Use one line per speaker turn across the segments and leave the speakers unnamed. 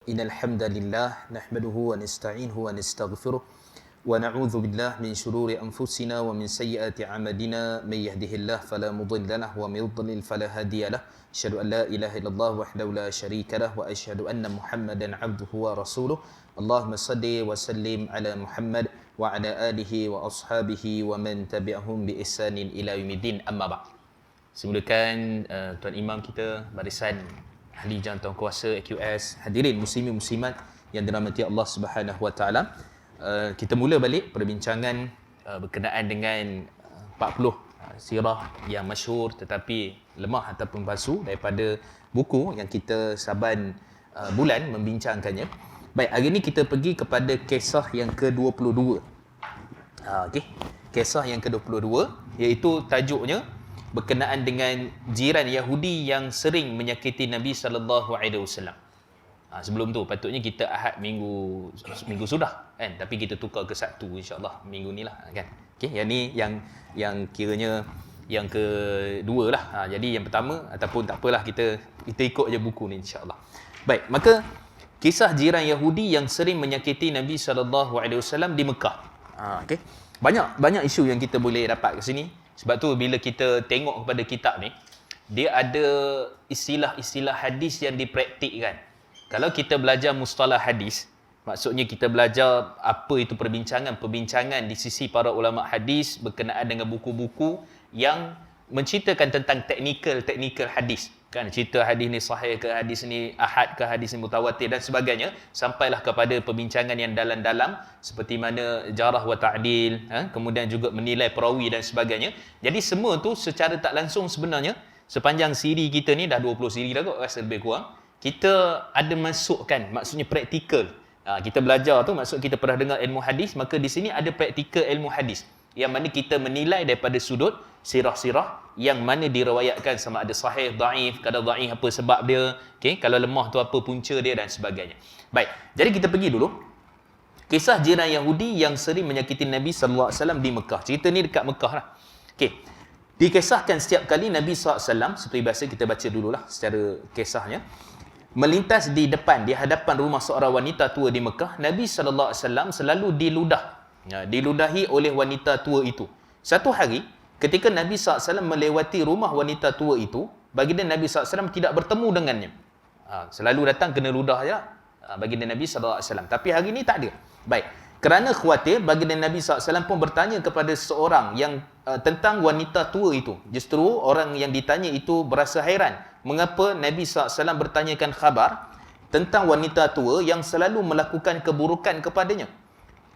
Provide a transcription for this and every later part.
Innal hamdalillah nahmaduhu wa nasta'inuhu wa nastaghfiruh wa na'udzu billahi min shururi anfusina wa min sayyiati a'malina may yahdihillahu fala mudilla lahu wa may yudlil fala hadiya lahu. Asyhadu an la ilaha illallah wahdahu la syarika lahu wa asyhadu anna Muhammadan 'abduhu wa rasuluh. Allahumma shalli wa sallim ala Muhammad wa ala alihi wa ashabihi wa man tabi'ahum bi ihsanin ila yaumiddin. Amma ba'd. Semulakan tuan imam kita, barisan ahli jantung kuasa AQS, hadirin muslimin muslimat yang dirahmati Allah Subhanahu wa taala. Kita mula balik perbincangan berkenaan dengan 40 sirah yang masyhur tetapi lemah ataupun palsu daripada buku yang kita saban bulan membincangkannya. Baik, hari ini kita pergi kepada kisah yang ke-22. Okey. Kisah yang ke-22 iaitu tajuknya berkenaan dengan jiran Yahudi yang sering menyakiti Nabi sallallahu alaihi wasallam. Sebelum tu patutnya kita Ahad minggu sudah kan, tapi kita tukar ke Sabtu insya-Allah minggu ni lah kan. Okey, yang ni yang kiranya yang kedua lah. Jadi yang pertama ataupun tak apalah, kita ikut je buku ni insya-Allah. Baik, maka kisah jiran Yahudi yang sering menyakiti Nabi sallallahu alaihi wasallam di Mekah. Okey. Banyak isu yang kita boleh dapat kat sini. Sebab tu bila kita tengok kepada kitab ni, dia ada istilah-istilah hadis yang dipraktikkan. Kalau kita belajar mustalah hadis, maksudnya kita belajar apa itu perbincangan di sisi para ulama hadis berkenaan dengan buku-buku yang menceritakan tentang teknikal hadis. Kan, cerita hadis ni sahih ke, hadis ni ahad ke, hadis ni mutawatir dan sebagainya, sampailah kepada perbincangan yang dalam-dalam seperti mana jarah wa ta'dil, kemudian juga menilai perawi dan sebagainya. Jadi semua tu secara tak langsung sebenarnya sepanjang siri kita ni dah 20 siri dah kot rasa lebih kurang, kita ada masukkan, maksudnya praktikal. Kita belajar tu maksud kita pernah dengar ilmu hadis, maka di sini ada praktikal ilmu hadis yang mana kita menilai daripada sudut sirah-sirah yang mana diriwayatkan sama ada sahih, daif, kalau daif apa sebab dia, okey, kalau lemah tu apa punca dia dan sebagainya. Baik, jadi kita pergi dulu kisah jiran Yahudi yang sering menyakiti Nabi sallallahu alaihi wasallam di Mekah. Cerita ni dekat Mekah lah. Okey. Dikisahkan setiap kali Nabi sallallahu alaihi wasallam, seperti biasa kita baca dululah secara kisahnya, melintas di hadapan rumah seorang wanita tua di Mekah, Nabi sallallahu alaihi wasallam selalu diludahi oleh wanita tua itu. Satu hari ketika Nabi SAW melewati rumah wanita tua itu, baginda Nabi SAW tidak bertemu dengannya. Selalu datang kena ludah je baginda Nabi SAW. Tapi hari ini tak ada. Baik. Kerana khawatir, baginda Nabi SAW pun bertanya kepada seorang yang tentang wanita tua itu. Justru orang yang ditanya itu berasa hairan. Mengapa Nabi SAW bertanyakan khabar tentang wanita tua yang selalu melakukan keburukan kepadanya.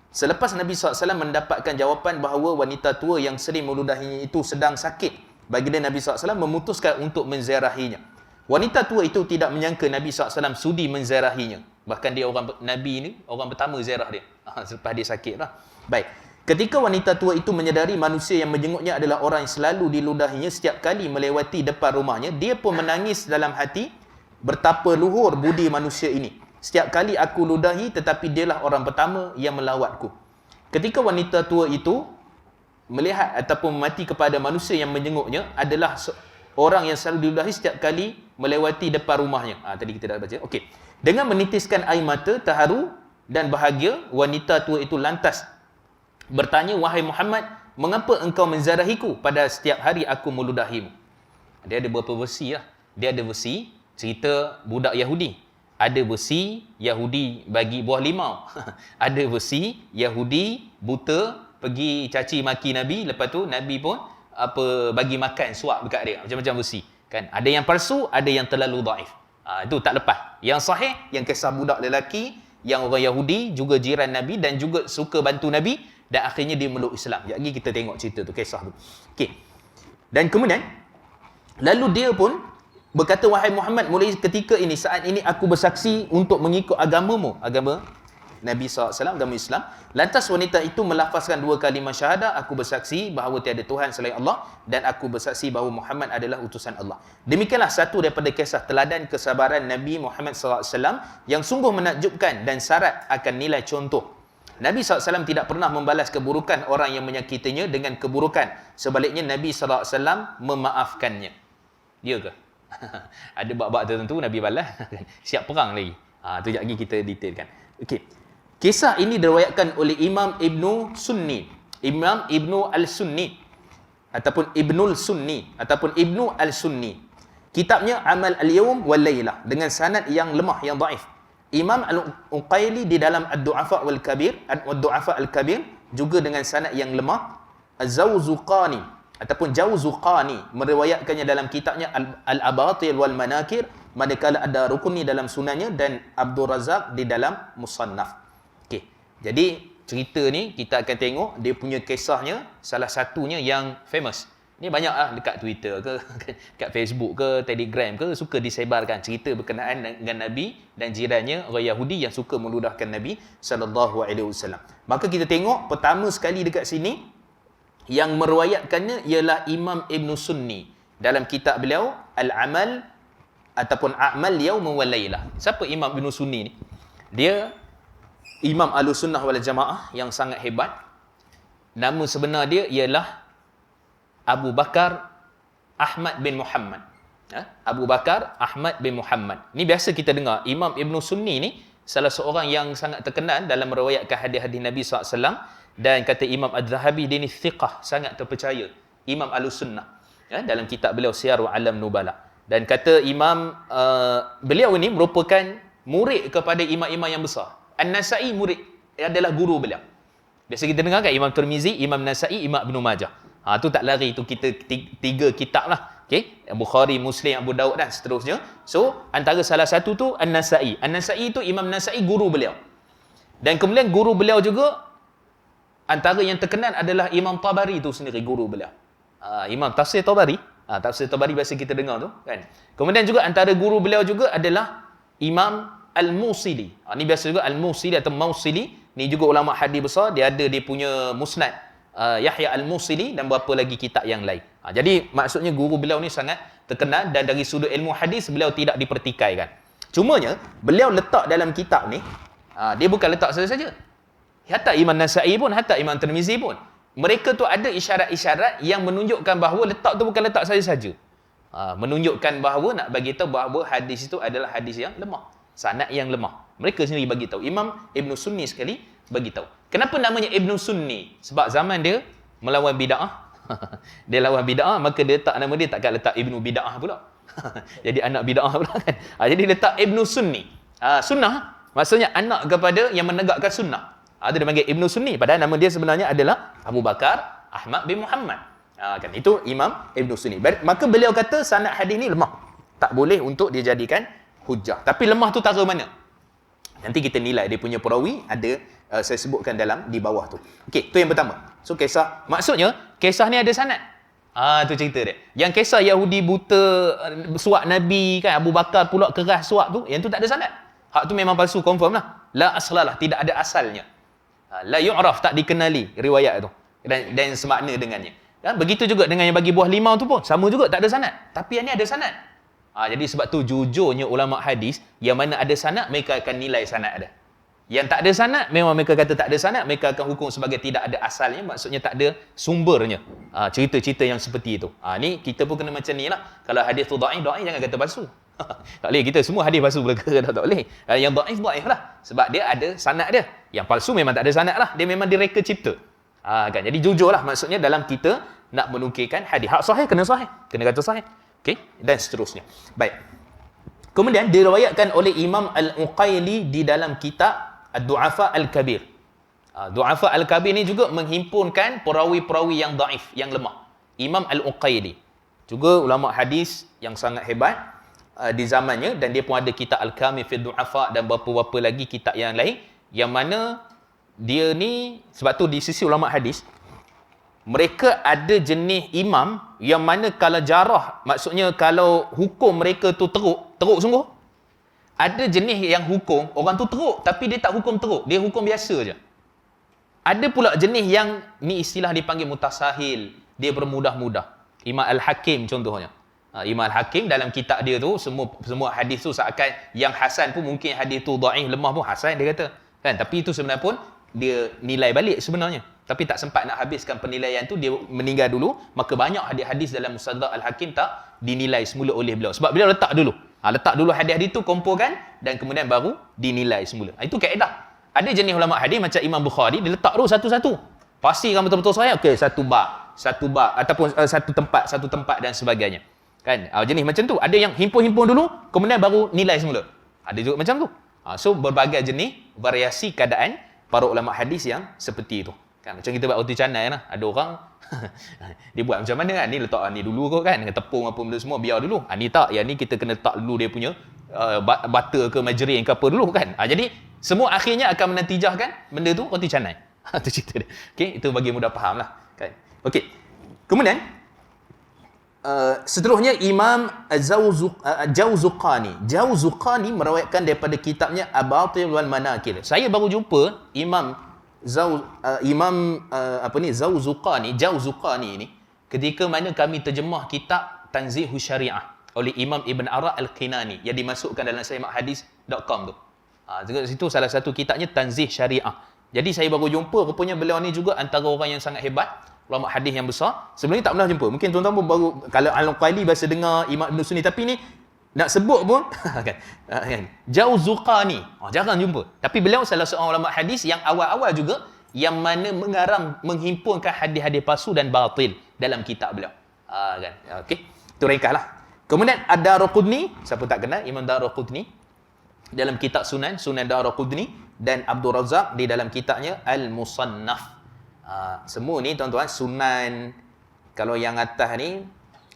Selepas Nabi SAW mendapatkan jawapan bahawa wanita tua yang sering meludahinya itu sedang sakit, baginda Nabi SAW memutuskan untuk menziarahinya. Wanita tua itu tidak menyangka Nabi SAW sudi menziarahinya. Bahkan dia Nabi ini orang pertama ziarah dia selepas dia sakit lah. Baik. Ketika wanita tua itu menyedari manusia yang menjenguknya adalah orang yang selalu diludahinya setiap kali melewati depan rumahnya, dia pun menangis dalam hati, betapa luhur budi manusia ini. Setiap kali aku ludahi, tetapi dialah orang pertama yang melawatku. Ketika wanita tua itu melihat ataupun mati kepada manusia yang menjenguknya adalah orang yang selalu diludahi setiap kali melewati depan rumahnya. Tadi kita dah baca. Okey. Dengan menitiskan air mata, terharu dan bahagia, wanita tua itu lantas bertanya, "Wahai Muhammad, mengapa engkau menziarahiku pada setiap hari aku meludahimu?" Dia ada beberapa versi lah. Dia ada versi cerita budak Yahudi. Ada versi Yahudi bagi buah limau. Ada versi Yahudi buta pergi caci maki Nabi, lepas tu Nabi pun bagi makan suap dekat dia. Macam-macam versi, kan? Ada yang palsu, ada yang terlalu dhaif. Itu tak lepas. Yang sahih yang kisah budak lelaki yang orang Yahudi juga jiran Nabi dan juga suka bantu Nabi dan akhirnya dia meluk Islam. Sekejap lagi kita tengok cerita tu, kisah tu. Okey. Dan kemudian lalu dia pun berkata, "Wahai Muhammad, mulai ketika ini, saat ini aku bersaksi untuk mengikut agamamu," agama Nabi SAW, agama Islam. Lantas wanita itu melafazkan 2 kalimah syahadah, "Aku bersaksi bahawa tiada Tuhan selain Allah dan aku bersaksi bahawa Muhammad adalah utusan Allah." Demikianlah satu daripada kisah teladan kesabaran Nabi Muhammad SAW yang sungguh menakjubkan dan syarat akan nilai contoh. Nabi SAW tidak pernah membalas keburukan orang yang menyakitinya dengan keburukan. Sebaliknya Nabi SAW memaafkannya. Dia ke? Ada bab-bab tertentu Nabi balas siap perang lagi. Tu sekejap lagi kita detailkan. Okey. Kisah ini diriwayatkan oleh Imam Ibnu Sunni, Imam Ibnu Al-Sunni ataupun Ibnul Sunni ataupun Ibnu Al-Sunni. Kitabnya Amal Al-Yawm wal Lailah dengan sanad yang lemah, yang dhaif. Imam Al-Uqaili di dalam Ad-Du'afa wal Kabir, Ad-Du'afa Al-Kabir juga dengan sanad yang lemah. Az-Zawzuqani ataupun Jauzuqani meriwayatkannya dalam kitabnya Al-Abatil wal Manakir, manakala ada Rukuni dalam sunannya dan Abdul Razak di dalam Musannaf. Okey. Jadi cerita ni kita akan tengok dia punya kisahnya, salah satunya yang famous. Ni banyak lah dekat Twitter ke, dekat Facebook ke, Telegram ke, suka disebarkan cerita berkenaan dengan Nabi dan jirannya orang Yahudi yang suka meludahkan Nabi SAW. Maka kita tengok pertama sekali dekat sini yang meruayatkannya ialah Imam Ibn Sunni dalam kitab beliau Al-Amal ataupun A'mal Yawm wal Lailah. Siapa Imam Ibn Sunni ni? Dia Imam Ahlussunnah wal Jamaah yang sangat hebat. Nama sebenar dia ialah Abu Bakar Ahmad bin Muhammad. Abu Bakar Ahmad bin Muhammad. Ni biasa kita dengar. Imam Ibn Sunni ni salah seorang yang sangat terkenal dalam meriwayatkan hadis-hadis Nabi SAW. Dan kata Imam Az-Zahabi, dia ni thiqah, sangat terpercaya. Imam Ahlussunnah. Dalam kitab beliau Siyar Alam Nubala. Dan kata Imam, beliau ni merupakan murid kepada imam-imam yang besar. An-Nasai murid adalah guru beliau. Biasa kita dengar kan Imam Tirmizi, Imam Nasai, Imam Ibn Majah. Tu tak lari, tu kita tiga kitab lah. Okay? Bukhari, Muslim, Abu Daud dan seterusnya. So, antara salah satu tu An-Nasai. An-Nasai tu Imam Nasai guru beliau. Dan kemudian guru beliau juga, antara yang terkenal adalah Imam Tabari tu sendiri, guru beliau. Imam Tafsir Tabari. Tafsir Tabari biasa kita dengar tu. Kan? Kemudian juga antara guru beliau juga adalah Imam Al-Musili. Ni biasa juga Al-Musili atau Mausili. Ni juga ulama hadis besar. Dia ada dia punya musnad. Yahya Al-Musili dan beberapa lagi kitab yang lain. Jadi maksudnya guru beliau ni sangat terkenal dan dari sudut ilmu hadis beliau tidak dipertikaikan. Cumanya beliau letak dalam kitab ni, dia bukan letak saja-saja. Hatta Imam Nasai pun, hatta Imam Tirmizi pun, mereka tu ada isyarat-isyarat yang menunjukkan bahawa letak tu bukan letak saja-saja. Menunjukkan bahawa nak bagi tahu bahawa hadis itu adalah hadis yang lemah, sanad yang lemah. Mereka sendiri bagi tahu. Imam Ibn Sunni sekali bagi tahu. Kenapa namanya Ibn Sunni? Sebab zaman dia melawan bid'ah. Dia lawan bid'ah, maka dia letak nama dia, takkan letak Ibnu Bid'ah pula. Jadi anak bid'ah pula kan. Jadi letak Ibn Sunni. Sunnah maksudnya anak kepada yang menegakkan sunnah. Dia panggil Ibn Sunni. Padahal nama dia sebenarnya adalah Abu Bakar Ahmad bin Muhammad. Kan itu Imam Ibn Sunni. Maka beliau kata sanad hadis ni lemah. Tak boleh untuk dijadikan hujah. Tapi lemah tu tara mana? Nanti kita nilai dia punya perawi, ada saya sebutkan di bawah tu. Okey, tu yang pertama. So kisah, maksudnya kisah ni ada sanad. Tu cerita dia. Yang kisah Yahudi buta suap Nabi kan, Abu Bakar pula keras suap tu, yang tu tak ada sanad. Hak tu memang palsu, confirm lah. La aslalah, tidak ada asalnya. La yu'raf, tak dikenali riwayat tu. Dan semakna dengannya. Dan begitu juga dengan yang bagi buah limau tu pun, sama juga, tak ada sanad. Tapi yang ni ada sanad. Jadi sebab tu jujurnya ulama hadis, yang mana ada sanad, mereka akan nilai sanad ada. Yang tak ada sanad, memang mereka kata tak ada sanad, mereka akan hukum sebagai tidak ada asalnya, maksudnya tak ada sumbernya. Cerita-cerita yang seperti itu. Ni kita pun kena macam ni lah. Kalau hadis tu dhaif, jangan kata palsu. Tak boleh, kita semua hadis palsu belaka, tak boleh. Yang dhaif lah. Sebab dia ada sanad dia. Yang palsu memang tak ada sanad lah. Dia memang direka cipta. Kan? Jadi jujurlah maksudnya dalam kita nak menukilkan hadis. Hak sahih, kena sahih. Kena kata sahih. Okay? Dan seterusnya. Baik. Kemudian diriwayatkan oleh Imam Al-Uqaili di dalam kitab Ad-Du'afa Al-Kabir. Du'afa Al-Kabir ni juga menghimpunkan perawi-perawi yang dhaif, yang lemah. Imam Al-Uqaili. Juga ulama hadis yang sangat hebat di zamannya, dan dia pun ada kitab Al-Kamil fi Du'afa dan beberapa lagi kitab yang lain, yang mana dia ni, sebab tu di sisi ulama hadis, mereka ada jenis imam yang mana kalau jarah, maksudnya kalau hukum mereka tu teruk sungguh. Ada jenis yang hukum, orang tu teruk tapi dia tak hukum teruk, dia hukum biasa je. Ada pula jenis yang ni istilah dipanggil mutasahil, dia bermudah-mudah. Imam Al-Hakim contohnya. Imam Al-Hakim dalam kitab dia tu, semua hadis tu seakan yang hasan pun mungkin hadis tu dhaif, lemah pun hasan dia kata. Kan? Tapi itu sebenarnya pun dia nilai balik sebenarnya. Tapi tak sempat nak habiskan penilaian tu, dia meninggal dulu, maka banyak hadis-hadis dalam Mustadrak Al-Hakim tak dinilai semula oleh beliau. Sebab beliau letak dulu. Letak dulu hadis-hadis tu, kumpulkan dan kemudian baru dinilai semula. Itu kaedah. Ada jenis ulama hadis macam Imam Bukhari, dia letak dulu satu-satu. Pastikan betul-betul sahih. Okey, satu bab ataupun satu tempat dan sebagainya. Kan? Jenis macam tu. Ada yang himpun-himpun dulu, kemudian baru nilai semula. Ada juga macam tu. So berbagai jenis variasi keadaan para ulama hadis yang seperti itu. Kan macam kita buat roti canai lah. Ada orang dia buat macam mana kan? Ni letak ni dulu kot kan, dengan tepung apa benda semua, biar dulu. Ni tak, yang ni kita kena letak dulu dia punya butter ke margarine ke apa dulu kan. Jadi semua akhirnya akan menatijahkan benda tu roti canai. Itu cerita dia. Okey, itu bagi mudah faham lah kan. Okey. Kemudian seterusnya Imam Jauzuqani meriwayatkan daripada kitabnya Abatil wal Manakir. Saya baru jumpa Imam Jauzuqani ni ketika mana kami terjemah kitab Tanzihus Syariah oleh Imam Ibn Ara Al-Qinani yang dimasukkan dalam sahihhadis.com tu. Situ salah satu kitabnya Tanzih Syariah. Jadi saya baru jumpa, rupanya beliau ni juga antara orang yang sangat hebat, ulama hadis yang besar. Sebelum ni tak pernah jumpa. Mungkin tuan-tuan pun baru, kalau Al-Qaili biasa dengar Imam Ibn Sunni, tapi ni nak sebut pun kan. Jauzuqani, jarang jumpa. Tapi beliau salah seorang ulama hadis yang awal-awal juga, yang mana menghimpunkan hadis-hadis palsu dan batil dalam kitab beliau. Kan. Okey, itu ringkaslah. Kemudian Ad-Daraqutni, siapa tak kenal Imam Daraqutni, dalam kitab Sunan Daraqutni, dan Abdul Razak di dalam kitabnya Al-Musannaf. Semua ni tuan-tuan Sunan. Kalau yang atas ni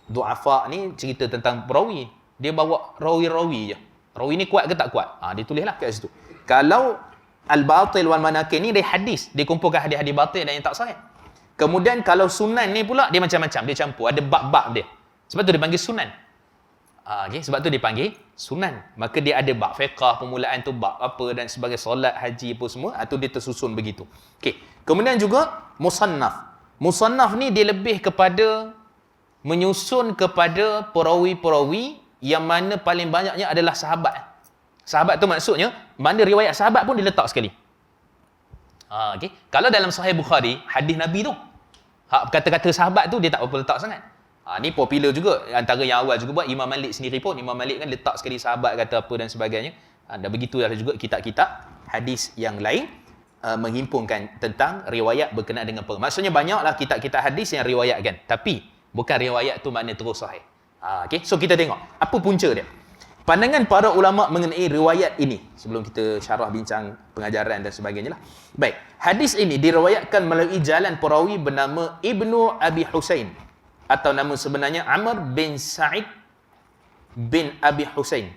Du'afa ni cerita tentang perawi, dia bawa rawi-rawi je. Rawi ni kuat ke tak kuat? Dia tulislah kat situ. Kalau Al-Batil wal Manakir ni dia hadis, dia kumpulkan hadis-hadis batil dan yang tak sahih. Kemudian kalau Sunan ni pula dia macam-macam, dia campur, ada bab-bab dia. Sebab tu dia panggil Sunan. Sebab tu dipanggil Sunan. Maka dia ada bab fiqah, permulaan tu bab apa dan sebagai solat, haji apa semua, atau dia tersusun begitu. Okey. Kemudian juga Musannaf. Musannaf ni dia lebih kepada menyusun kepada perawi-perawi yang mana paling banyaknya adalah sahabat. Sahabat tu maksudnya mana riwayat sahabat pun diletak sekali. Okey. Kalau dalam Sahih Bukhari, hadis Nabi tu, kata-kata sahabat tu dia tak apa letak sangat. Ni popular juga, antara yang awal juga buat Imam Malik sendiri pun. Imam Malik kan letak sekali sahabat kata apa dan sebagainya. Dan begitulah juga kitab-kitab hadis yang lain menghimpunkan tentang riwayat berkenaan dengan perkara. Maksudnya banyaklah kitab-kitab hadis yang riwayatkan, tapi bukan riwayat tu makna terus sahih. Okay? So kita tengok apa punca dia. Pandangan para ulama mengenai riwayat ini sebelum kita syarah bincang pengajaran dan sebagainya lah. Baik, hadis ini diriwayatkan melalui jalan perawi bernama Ibnu Abi Husain, atau nama sebenarnya Amr bin Sa'id bin Abi Husain.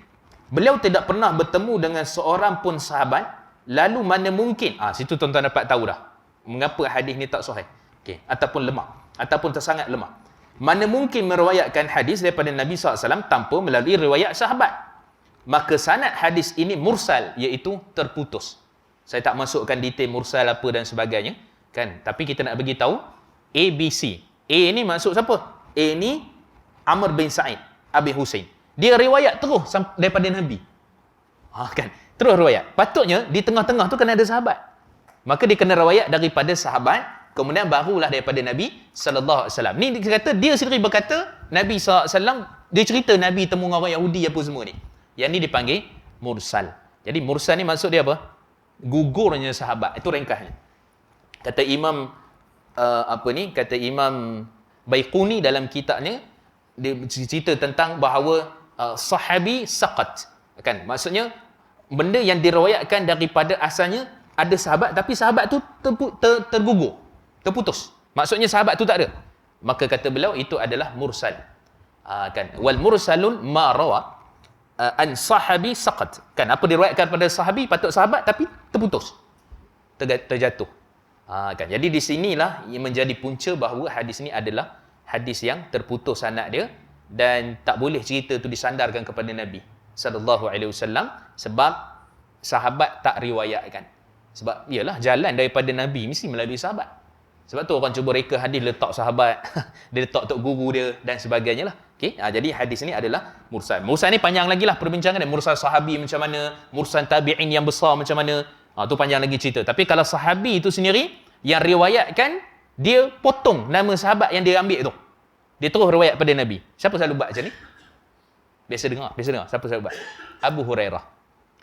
Beliau tidak pernah bertemu dengan seorang pun sahabat, lalu mana mungkin, situ tuan-tuan dapat tahu dah mengapa hadis ni tak sahih, okay, ataupun lemah, ataupun tersangat lemah. Mana mungkin meriwayatkan hadis daripada Nabi SAW tanpa melalui riwayat sahabat. Maka sanad hadis ini mursal, iaitu terputus. Saya tak masukkan detail mursal apa dan sebagainya, kan? Tapi kita nak bagi tahu A, B, C. A ni maksud siapa? A ni Amr bin Sa'id Abi Husain. Dia riwayat terus daripada Nabi. Kan? Terus riwayat. Patutnya di tengah-tengah tu kena ada sahabat. Maka dia kena riwayat daripada sahabat, kemudian barulah daripada Nabi sallallahu alaihi wasallam. Ni dia kata, dia sendiri berkata Nabi sallallahu alaihi wasallam, dia cerita Nabi temu orang Yahudi apa semua ni. Yang ni dipanggil mursal. Jadi mursal ni maksud dia apa? Gugurnya sahabat. Itu ringkasnya. Kata Imam kata Imam Baiquni dalam kitabnya, dia cerita tentang bahawa sahabi saqat. Kan? Maksudnya benda yang diriwayatkan daripada asalnya ada sahabat, tapi sahabat tu tergugur, terputus. Maksudnya sahabat tu tak ada. Maka kata beliau itu adalah mursal. Kan? Wal mursalun ma rawa an sahabi saqat. Kan? Apa diriwayatkan pada sahabi, patut sahabat tapi terputus, terjatuh. Kan? Jadi di sinilah yang menjadi punca bahawa hadis ni adalah hadis yang terputus sanad dia, dan tak boleh cerita tu disandarkan kepada Nabi sallallahu alaihi wasallam sebab sahabat tak riwayatkan. Sebab iyalah jalan daripada Nabi mesti melalui sahabat. Sebab tu orang cuba reka hadis letak sahabat, dia letak tok guru dia dan sebagainya lah. Okey, jadi hadis ni adalah mursal. Mursal ni panjang lagi lah perbincangan dia. Mursal sahabi macam mana, mursal tabi'in yang besar macam mana. Tu panjang lagi cerita. Tapi kalau sahabi itu sendiri yang riwayatkan, dia potong nama sahabat yang dia ambil tu. Dia terus riwayat pada Nabi. Siapa selalu buat macam ni? Biasa dengar. Siapa sahabat? Abu Hurairah.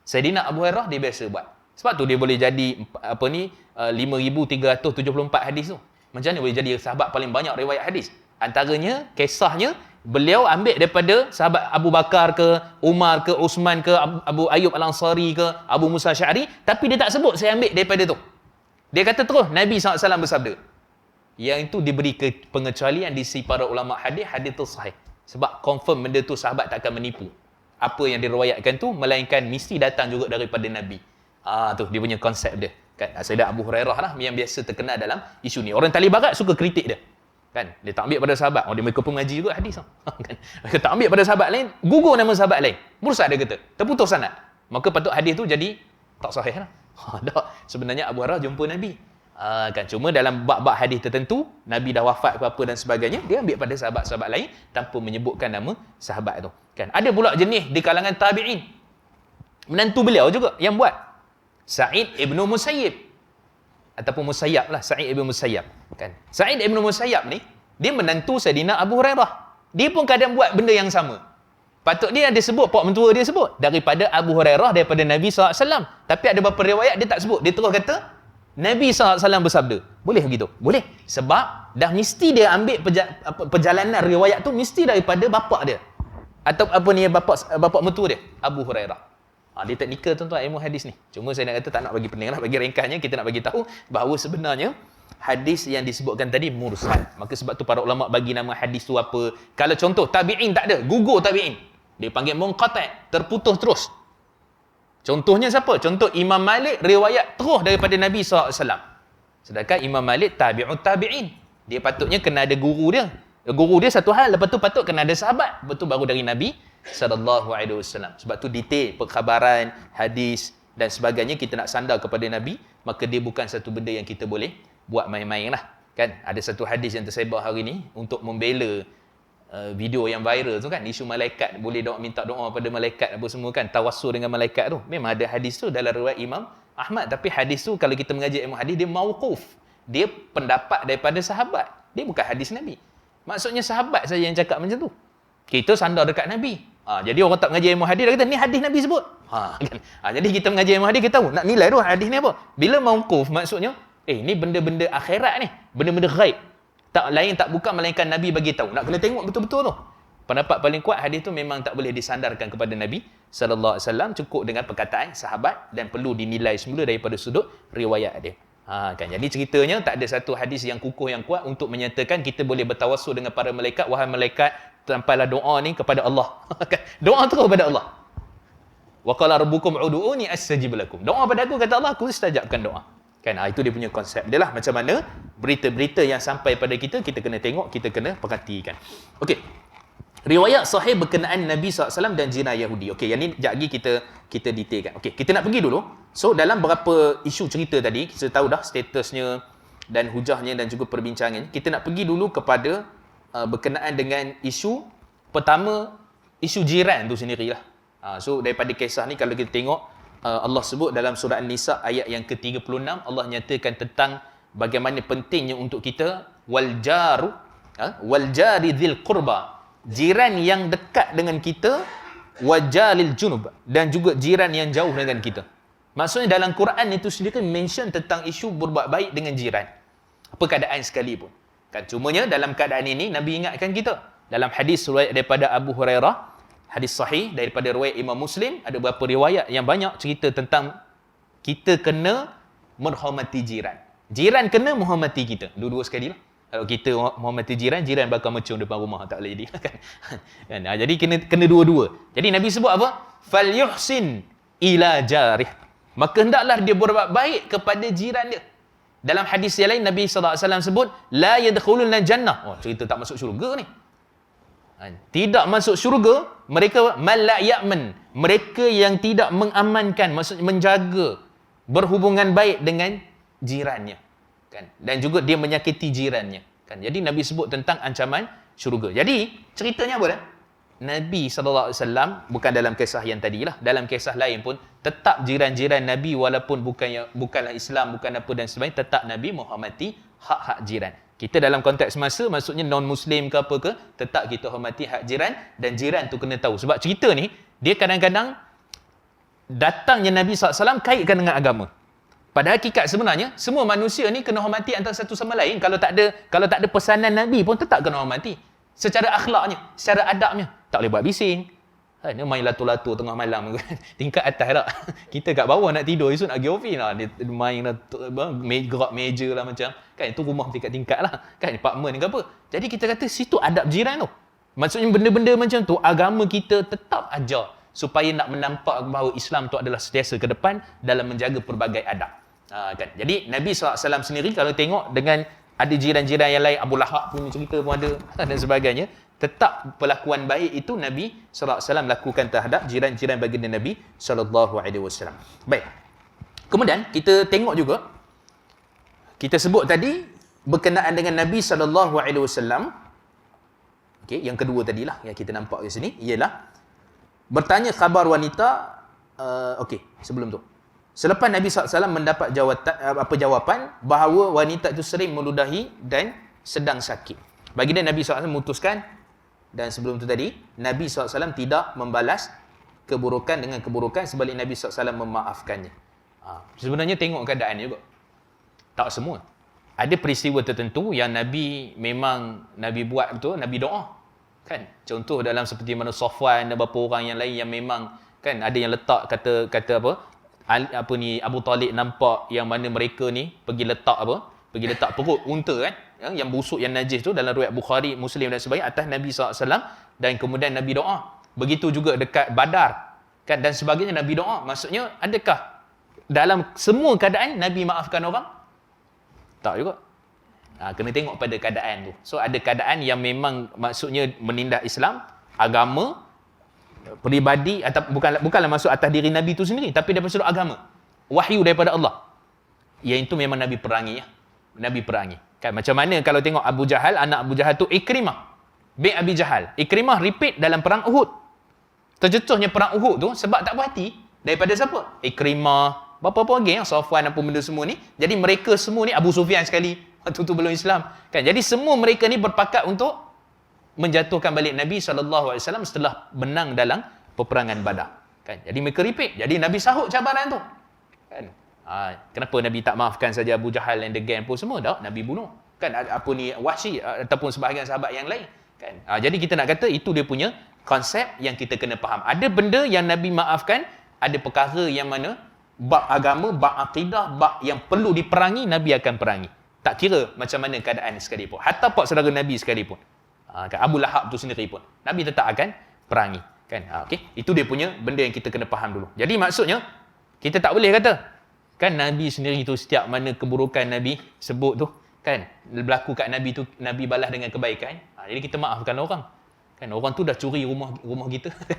Sayyidina Abu Hurairah dia biasa buat. Sebab tu dia boleh jadi 5,374 hadis tu. Macam mana boleh jadi sahabat paling banyak riwayat hadis? Antaranya, kisahnya, beliau ambil daripada sahabat Abu Bakar ke, Umar ke, Uthman ke, Abu Ayyub Al-Ansari ke, Abu Musa Sy'ari, tapi dia tak sebut saya ambil daripada tu. Dia kata terus, Nabi SAW bersabda. Yang itu diberi pengecualian di sisi para ulama hadis tu sahih. Sebab confirm benda tu sahabat tak akan menipu. Apa yang diriwayatkan tu, melainkan mesti datang juga daripada Nabi. Tu dia punya konsep dia. Kan? Sayyidina Abu Hurairah lah yang biasa terkenal dalam isu ni. Orang Taliban Barat suka kritik dia. Kan? Dia tak ambil pada sahabat. Dia mereka pun mengaji juga hadis. Kan? Dia tak ambil pada sahabat lain, gugur nama sahabat lain. Mursal dia kata. Terputus sanad. Maka patut hadis tu jadi tak sahih lah. Tak. Sebenarnya Abu Hurairah jumpa Nabi. Kan? Cuma dalam bab-bab hadis tertentu, Nabi dah wafat ke apa dan sebagainya, dia ambil pada sahabat-sahabat lain tanpa menyebutkan nama sahabat tu. Kan? Ada pula jenis di kalangan tabi'in. Menantu beliau juga yang buat. Sa'id ibn Musayyib. Ataupun Musayyab lah, Sa'id ibn Musayyab. Kan? Sa'id ibn Musayyab ni, dia menantu Sayyidina Abu Hurairah. Dia pun kadang buat benda yang sama. Patut dia ada sebut, pak mentua dia sebut. Daripada Abu Hurairah, daripada Nabi SAW. Tapi ada beberapa riwayat dia tak sebut. Dia terus kata, Nabi SAW bersabda. Boleh begitu? Boleh. Sebab dah mesti dia ambil perjalanan riwayat tu mesti daripada bapak dia. Atau bapak mentua dia, Abu Hurairah. Dia teknikal tuan-tuan ilmu hadis ni. Cuma saya nak kata tak nak bagi pening lah. Bagi ringkasnya, kita nak bagi tahu bahawa sebenarnya hadis yang disebutkan tadi mursal. Maka sebab tu para ulama bagi nama hadis tu apa. Kalau contoh tabi'in tak ada, gugur tabi'in. Dia panggil munqati', terputus terus. Contohnya siapa? Contoh Imam Malik riwayat terus daripada Nabi SAW. Sedangkan Imam Malik tabi'ut tabi'in. Dia patutnya kena ada guru dia. Guru dia satu hal, lepas tu patut kena ada sahabat. Lepas tu baru dari Nabi SAW. Sebab tu detail perkhabaran, hadis dan sebagainya kita nak sandar kepada Nabi, maka dia bukan satu benda yang kita boleh buat main-main lah. Kan? Ada satu hadis yang tersebar hari ni untuk membela video yang viral tu kan, isu malaikat, boleh minta doa pada malaikat apa semua kan, tawassul dengan malaikat tu. Memang ada hadis tu dalam riwayat Imam Ahmad, tapi hadis tu kalau kita mengaji ilmu hadis dia mauquf. Dia pendapat daripada sahabat. Dia bukan hadis Nabi. Maksudnya sahabat saja yang cakap macam tu. Kita sandar dekat Nabi. Jadi orang tak mengaji ilmu hadis, dia kata ni hadis Nabi sebut. Kan? Jadi kita mengaji ilmu hadis, kita tahu nak nilai tu hadis ni apa. Bila mauquf maksudnya, ni benda-benda akhirat ni, benda-benda ghaib. Tak bukan melainkan Nabi bagi tahu. Nak kena tengok betul-betul tu. Pendapat paling kuat hadis tu memang tak boleh disandarkan kepada Nabi sallallahu alaihi wasallam, cukup dengan perkataan sahabat dan perlu dinilai semula daripada sudut riwayat dia. Kan. Jadi ceritanya tak ada satu hadis yang kukuh yang kuat untuk menyatakan kita boleh bertawassul dengan para malaikat. Wahai malaikat, sampailah doa ni kepada Allah. Doa terus kepada Allah. Wa qala rabbukum ud'uni astajib lakum. Doa pada aku, kata Allah, aku istajabkan doa. Kan? Itu dia punya konsep dia lah. Macam mana berita-berita yang sampai pada kita, kita kena tengok, kita kena perhatikan. Okey. Riwayat sahih berkenaan Nabi SAW dan jiran Yahudi. Okey, yang ni sekejap lagi kita detailkan. Okey, kita nak pergi dulu. So, dalam berapa isu cerita tadi, kita tahu dah statusnya dan hujahnya dan juga perbincangannya. Kita nak pergi dulu kepada berkenaan dengan isu pertama, isu jiran tu sendirilah. So daripada kisah ni kalau kita tengok, Allah sebut dalam surah An-Nisa ayat yang ke-36, Allah nyatakan tentang bagaimana pentingnya untuk kita wal jari dzil qurba, jiran yang dekat dengan kita, wajalil junub, dan juga jiran yang jauh dengan kita. Maksudnya dalam Quran itu sendiri mention tentang isu berbuat baik dengan jiran, apa keadaan sekalipun. Kan, cumanya dalam keadaan ini Nabi ingatkan kita. Dalam hadis riwayat daripada Abu Hurairah, hadis sahih daripada riwayat Imam Muslim, ada beberapa riwayat yang banyak cerita tentang kita kena menghormati jiran. Jiran kena menghormati kita. Dua-dua sekali lah. Kalau kita menghormati jiran, jiran bakal mecung depan rumah, tak boleh jadi. Kan? Jadi kena dua-dua. Jadi Nabi sebut apa? Falyuhsin ila jarih. Maka hendaklah dia berbuat baik kepada jiran dia. Dalam hadis yang lain, Nabi SAW sebut, la yadkhuluna jannah. Cerita tak masuk syurga ni. Tidak masuk syurga, mereka man la ya'man. Mereka yang tidak mengamankan, maksudnya menjaga, berhubungan baik dengan jirannya. Kan? Dan juga dia menyakiti jirannya. Kan? Jadi Nabi sebut tentang ancaman syurga. Jadi, ceritanya apa dah? Nabi SAW, bukan dalam kisah yang tadi lah, dalam kisah lain pun, tetap jiran-jiran Nabi walaupun bukanlah Islam, bukan apa dan sebagainya, tetap Nabi menghormati hak-hak jiran. Kita dalam konteks semasa, maksudnya non-Muslim ke apa ke, tetap kita hormati hak jiran, dan jiran tu kena tahu. Sebab cerita ni, dia kadang-kadang datangnya Nabi SAW kaitkan dengan agama. Pada hakikat sebenarnya, semua manusia ni kena hormati antara satu sama lain. Kalau tak ada pesanan Nabi pun tetap kena hormati. Secara akhlaknya, secara adabnya. Tak boleh buat bising. Dia main latu-latu tengah malam. Tingkat atas tak. Kita kat bawah nak tidur, esok nak pergi office lah. Dia main gerak meja lah macam. Kan itu rumah tingkat-tingkat lah. Kan apartment ke apa. Jadi kita kata situ adab jiran tu. Maksudnya benda-benda macam tu, agama kita tetap ajar. Supaya nak menampak bahawa Islam tu adalah sentiasa ke depan dalam menjaga pelbagai adab. Kan? Jadi Nabi SAW sendiri kalau tengok dengan ada jiran-jiran yang lain, Abu Lahab punya cerita pun ada dan sebagainya, tetap perlakuan baik itu Nabi SAW lakukan terhadap jiran-jiran baginda Nabi SAW. Baik. Kemudian kita tengok juga, kita sebut tadi berkenaan dengan Nabi SAW. Okey, yang kedua tadilah yang kita nampak di sini ialah bertanya khabar wanita. Okey, sebelum tu. Selepas Nabi SAW mendapat jawapan bahawa wanita itu sering meludahi dan sedang sakit. Baginda Nabi SAW memutuskan, dan sebelum itu tadi, Nabi SAW tidak membalas keburukan dengan keburukan, sebalik Nabi SAW memaafkannya. Sebenarnya tengok keadaan juga. Tak semua. Ada peristiwa tertentu yang Nabi memang Nabi buat betul, Nabi doa. Kan? Contoh dalam seperti mana Safwan dan beberapa orang yang lain yang memang kan ada yang letak kata Abu Talib nampak yang mana mereka ni pergi letak perut unta kan, yang busuk yang najis tu dalam riwayat Bukhari, Muslim dan sebagainya atas Nabi SAW, dan kemudian Nabi doa. Begitu juga dekat Badar kan dan sebagainya Nabi doa. Maksudnya adakah dalam semua keadaan Nabi maafkan orang? Tak juga. Kena tengok pada keadaan tu. So ada keadaan yang memang maksudnya menindak Islam, agama, peribadi, atau bukanlah masuk atas diri Nabi itu sendiri, tapi daripada sudut agama, wahyu daripada Allah, yang itu memang Nabi perangi ya. Nabi perangi kan. Macam mana kalau tengok Abu Jahal, anak Abu Jahal tu Ikrimah bin Abi Jahal. Ikrimah repeat dalam perang Uhud. Tercetusnya perang Uhud tu sebab tak puas hati daripada siapa? Ikrimah, berapa-apa geng, Safwan apa benda semua ni. Jadi mereka semua ni, Abu Sufyan sekali waktu tu belum Islam kan. Jadi semua mereka ni berpakat untuk menjatuhkan balik Nabi SAW setelah menang dalam peperangan Badar. Kan? Jadi mereka repeat. Jadi Nabi sahut cabaran tu. Kan? Kenapa Nabi tak maafkan saja Abu Jahal dan the gang pun semua? Tak, Nabi bunuh. Kan Wahsy ataupun sebahagian sahabat yang lain. Kan? Jadi kita nak kata itu dia punya konsep yang kita kena faham. Ada benda yang Nabi maafkan, ada perkara yang mana bab agama, bab akidah, bab yang perlu diperangi, Nabi akan perangi. Tak kira macam mana keadaan sekalipun. Hatta pak saudara Nabi sekalipun. Abu Lahab tu sendiri pun Nabi tetap akan perangi kan. Okey, itu dia punya benda yang kita kena faham dulu. Jadi maksudnya kita tak boleh kata kan Nabi sendiri tu setiap mana keburukan Nabi sebut tu kan berlaku kat Nabi tu, Nabi balas dengan kebaikan. Jadi kita maafkan orang kan. Orang tu dah curi rumah kita kan.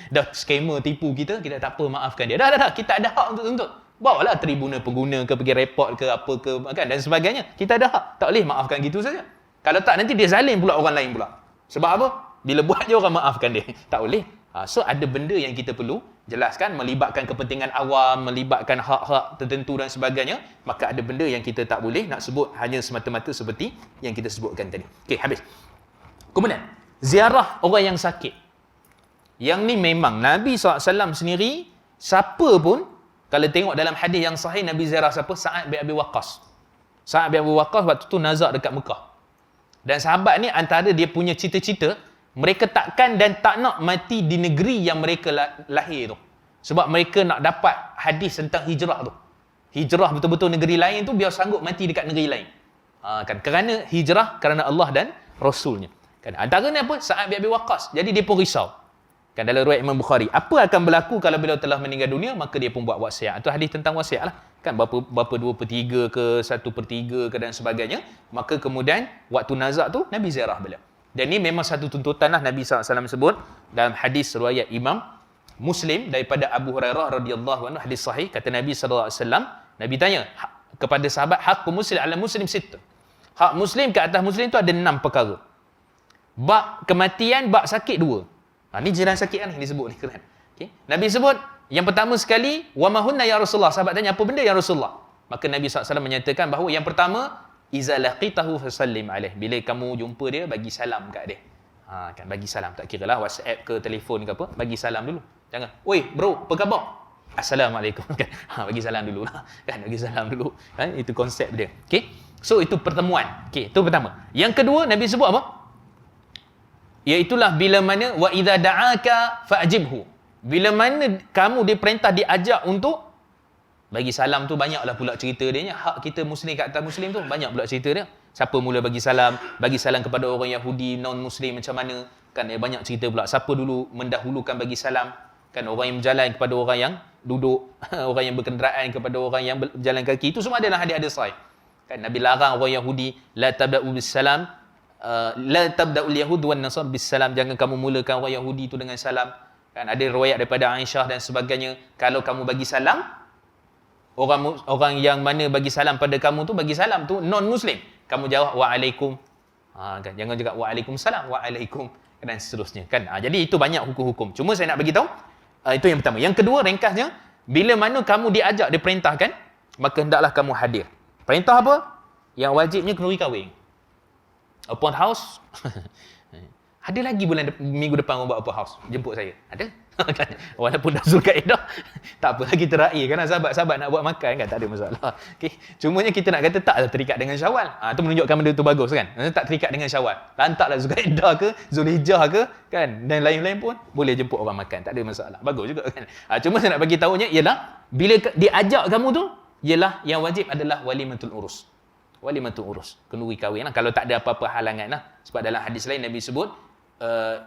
Dah scammer tipu kita tak apa, maafkan dia. Dah kita ada hak untuk tuntut. Bawalah tribunal pengguna ke, pergi report ke apa ke kan dan sebagainya. Kita ada hak. Tak boleh maafkan gitu saja. Kalau tak, nanti dia zalim pula orang lain pula. Sebab apa? Bila buat je orang maafkan dia. Tak boleh. So ada benda yang kita perlu jelaskan, melibatkan kepentingan awam, melibatkan hak-hak tertentu dan sebagainya. Maka ada benda yang kita tak boleh nak sebut hanya semata-mata seperti yang kita sebutkan tadi. Okey, habis. Kemudian, ziarah orang yang sakit. Yang ni memang Nabi SAW sendiri, siapa pun, kalau tengok dalam hadis yang sahih, Nabi ziarah siapa? Sa'ad bin Abi Waqqas. Sa'ad bin Abi Waqqas waktu tu nazak dekat Mekah. Dan sahabat ni antara dia punya cita-cita, mereka takkan dan tak nak mati di negeri yang mereka lahir tu. Sebab mereka nak dapat hadis tentang hijrah tu. Hijrah betul-betul negeri lain tu biar sanggup mati dekat negeri lain. Kan kerana hijrah kerana Allah dan Rasulnya. Kan antara ni apa? Sa'ad bin Abi Waqqas. Jadi dia pun risau. Kan dalam riwayat Imam Bukhari, apa akan berlaku kalau beliau telah meninggal dunia? Maka dia pun buat wasiat. Itu hadis tentang wasiat lah. Kan berapa 2/3 ke 1/3 ke dan sebagainya. Maka kemudian waktu nazak tu Nabi ziarah beliau. Dan ini memang satu tuntutan lah Nabi SAW sebut dalam hadis riwayat Imam Muslim daripada Abu Hurairah radhiyallahu anhu, hadis sahih. Kata Nabi SAW, Nabi tanya kepada sahabat, haqqu muslim ala muslim sittah. Hak muslim ke atas muslim tu ada 6 perkara. Bab kematian, bab sakit 2. Ni jiran sakit kan disebut ni keren. Okay. Nabi sebut yang pertama sekali, wa mahunna ya Rasulullah. Sahabat tanya, apa benda ya Rasulullah? Maka Nabi SAW menyatakan bahawa yang pertama, iza laqitahu fasallim alaih. Bila kamu jumpa dia, bagi salam kat dia. Kan bagi salam, tak kira lah WhatsApp ke telefon ke apa, bagi salam dulu. Jangan, "Oi bro, apa khabar?" "Assalamualaikum." Kan? Bagi salam dulu lah. Kan bagi salam dulu. Kan itu konsep dia. Okey. So itu pertemuan. Okey, itu pertama. Yang kedua Nabi sebut apa? Iaitulah bila mana wa idza da'aka fa'jibhu. Bila mana kamu diperintah, diajak untuk bagi salam tu, banyaklah pula cerita dia. Hak kita muslim kat atas muslim tu banyak pula cerita dia. Siapa mula bagi salam kepada orang Yahudi non-muslim macam mana, kan banyak cerita pula. Siapa dulu mendahulukan bagi salam, kan orang yang berjalan kepada orang yang duduk, orang yang berkenderaan kepada orang yang berjalan kaki, itu semua adalah hadis-hadis sahih. Kan Nabi larang orang Yahudi, la tabda'u bis salam, la tabda'ul yahud wan nasar bis salam, jangan kamu mulakan orang Yahudi itu dengan salam. Kan ada riwayat daripada Aisyah dan sebagainya, kalau kamu bagi salam, orang yang mana bagi salam pada kamu tu, bagi salam tu non-muslim, kamu jawab waalaikum. Kan jangan cakap waalaikumsalam, waalaikum dan seterusnya kan. Jadi itu banyak hukum-hukum. Cuma saya nak bagi tahu itu yang pertama. Yang kedua, ringkasnya, bila mana kamu diajak, diperintahkan, maka hendaklah kamu hadir. Perintah apa? Yang wajibnya kenduri kahwin. Open house. Ada lagi minggu depan orang buat open house. Jemput saya. Ada? Walaupun dah Zulkaidah, tak apa, kita raih kan, sahabat-sahabat nak buat makan kan, tak ada masalah. Okey, cumanya kita nak kata taklah terikat dengan Syawal. Itu menunjukkan benda tu bagus kan. Tak terikat dengan Syawal. Lantaklah Zulkaidah ke, Zulhijjah ke kan, dan lain-lain pun boleh jemput orang makan, tak ada masalah. Bagus juga kan. Cuma saya nak bagi tahunya ialah bila diajak kamu tu, ialah yang wajib adalah walimatul urus. Walimatul urus, kenduri kahwin lah, kalau tak ada apa-apa halangan lah. Sebab dalam hadis lain Nabi sebut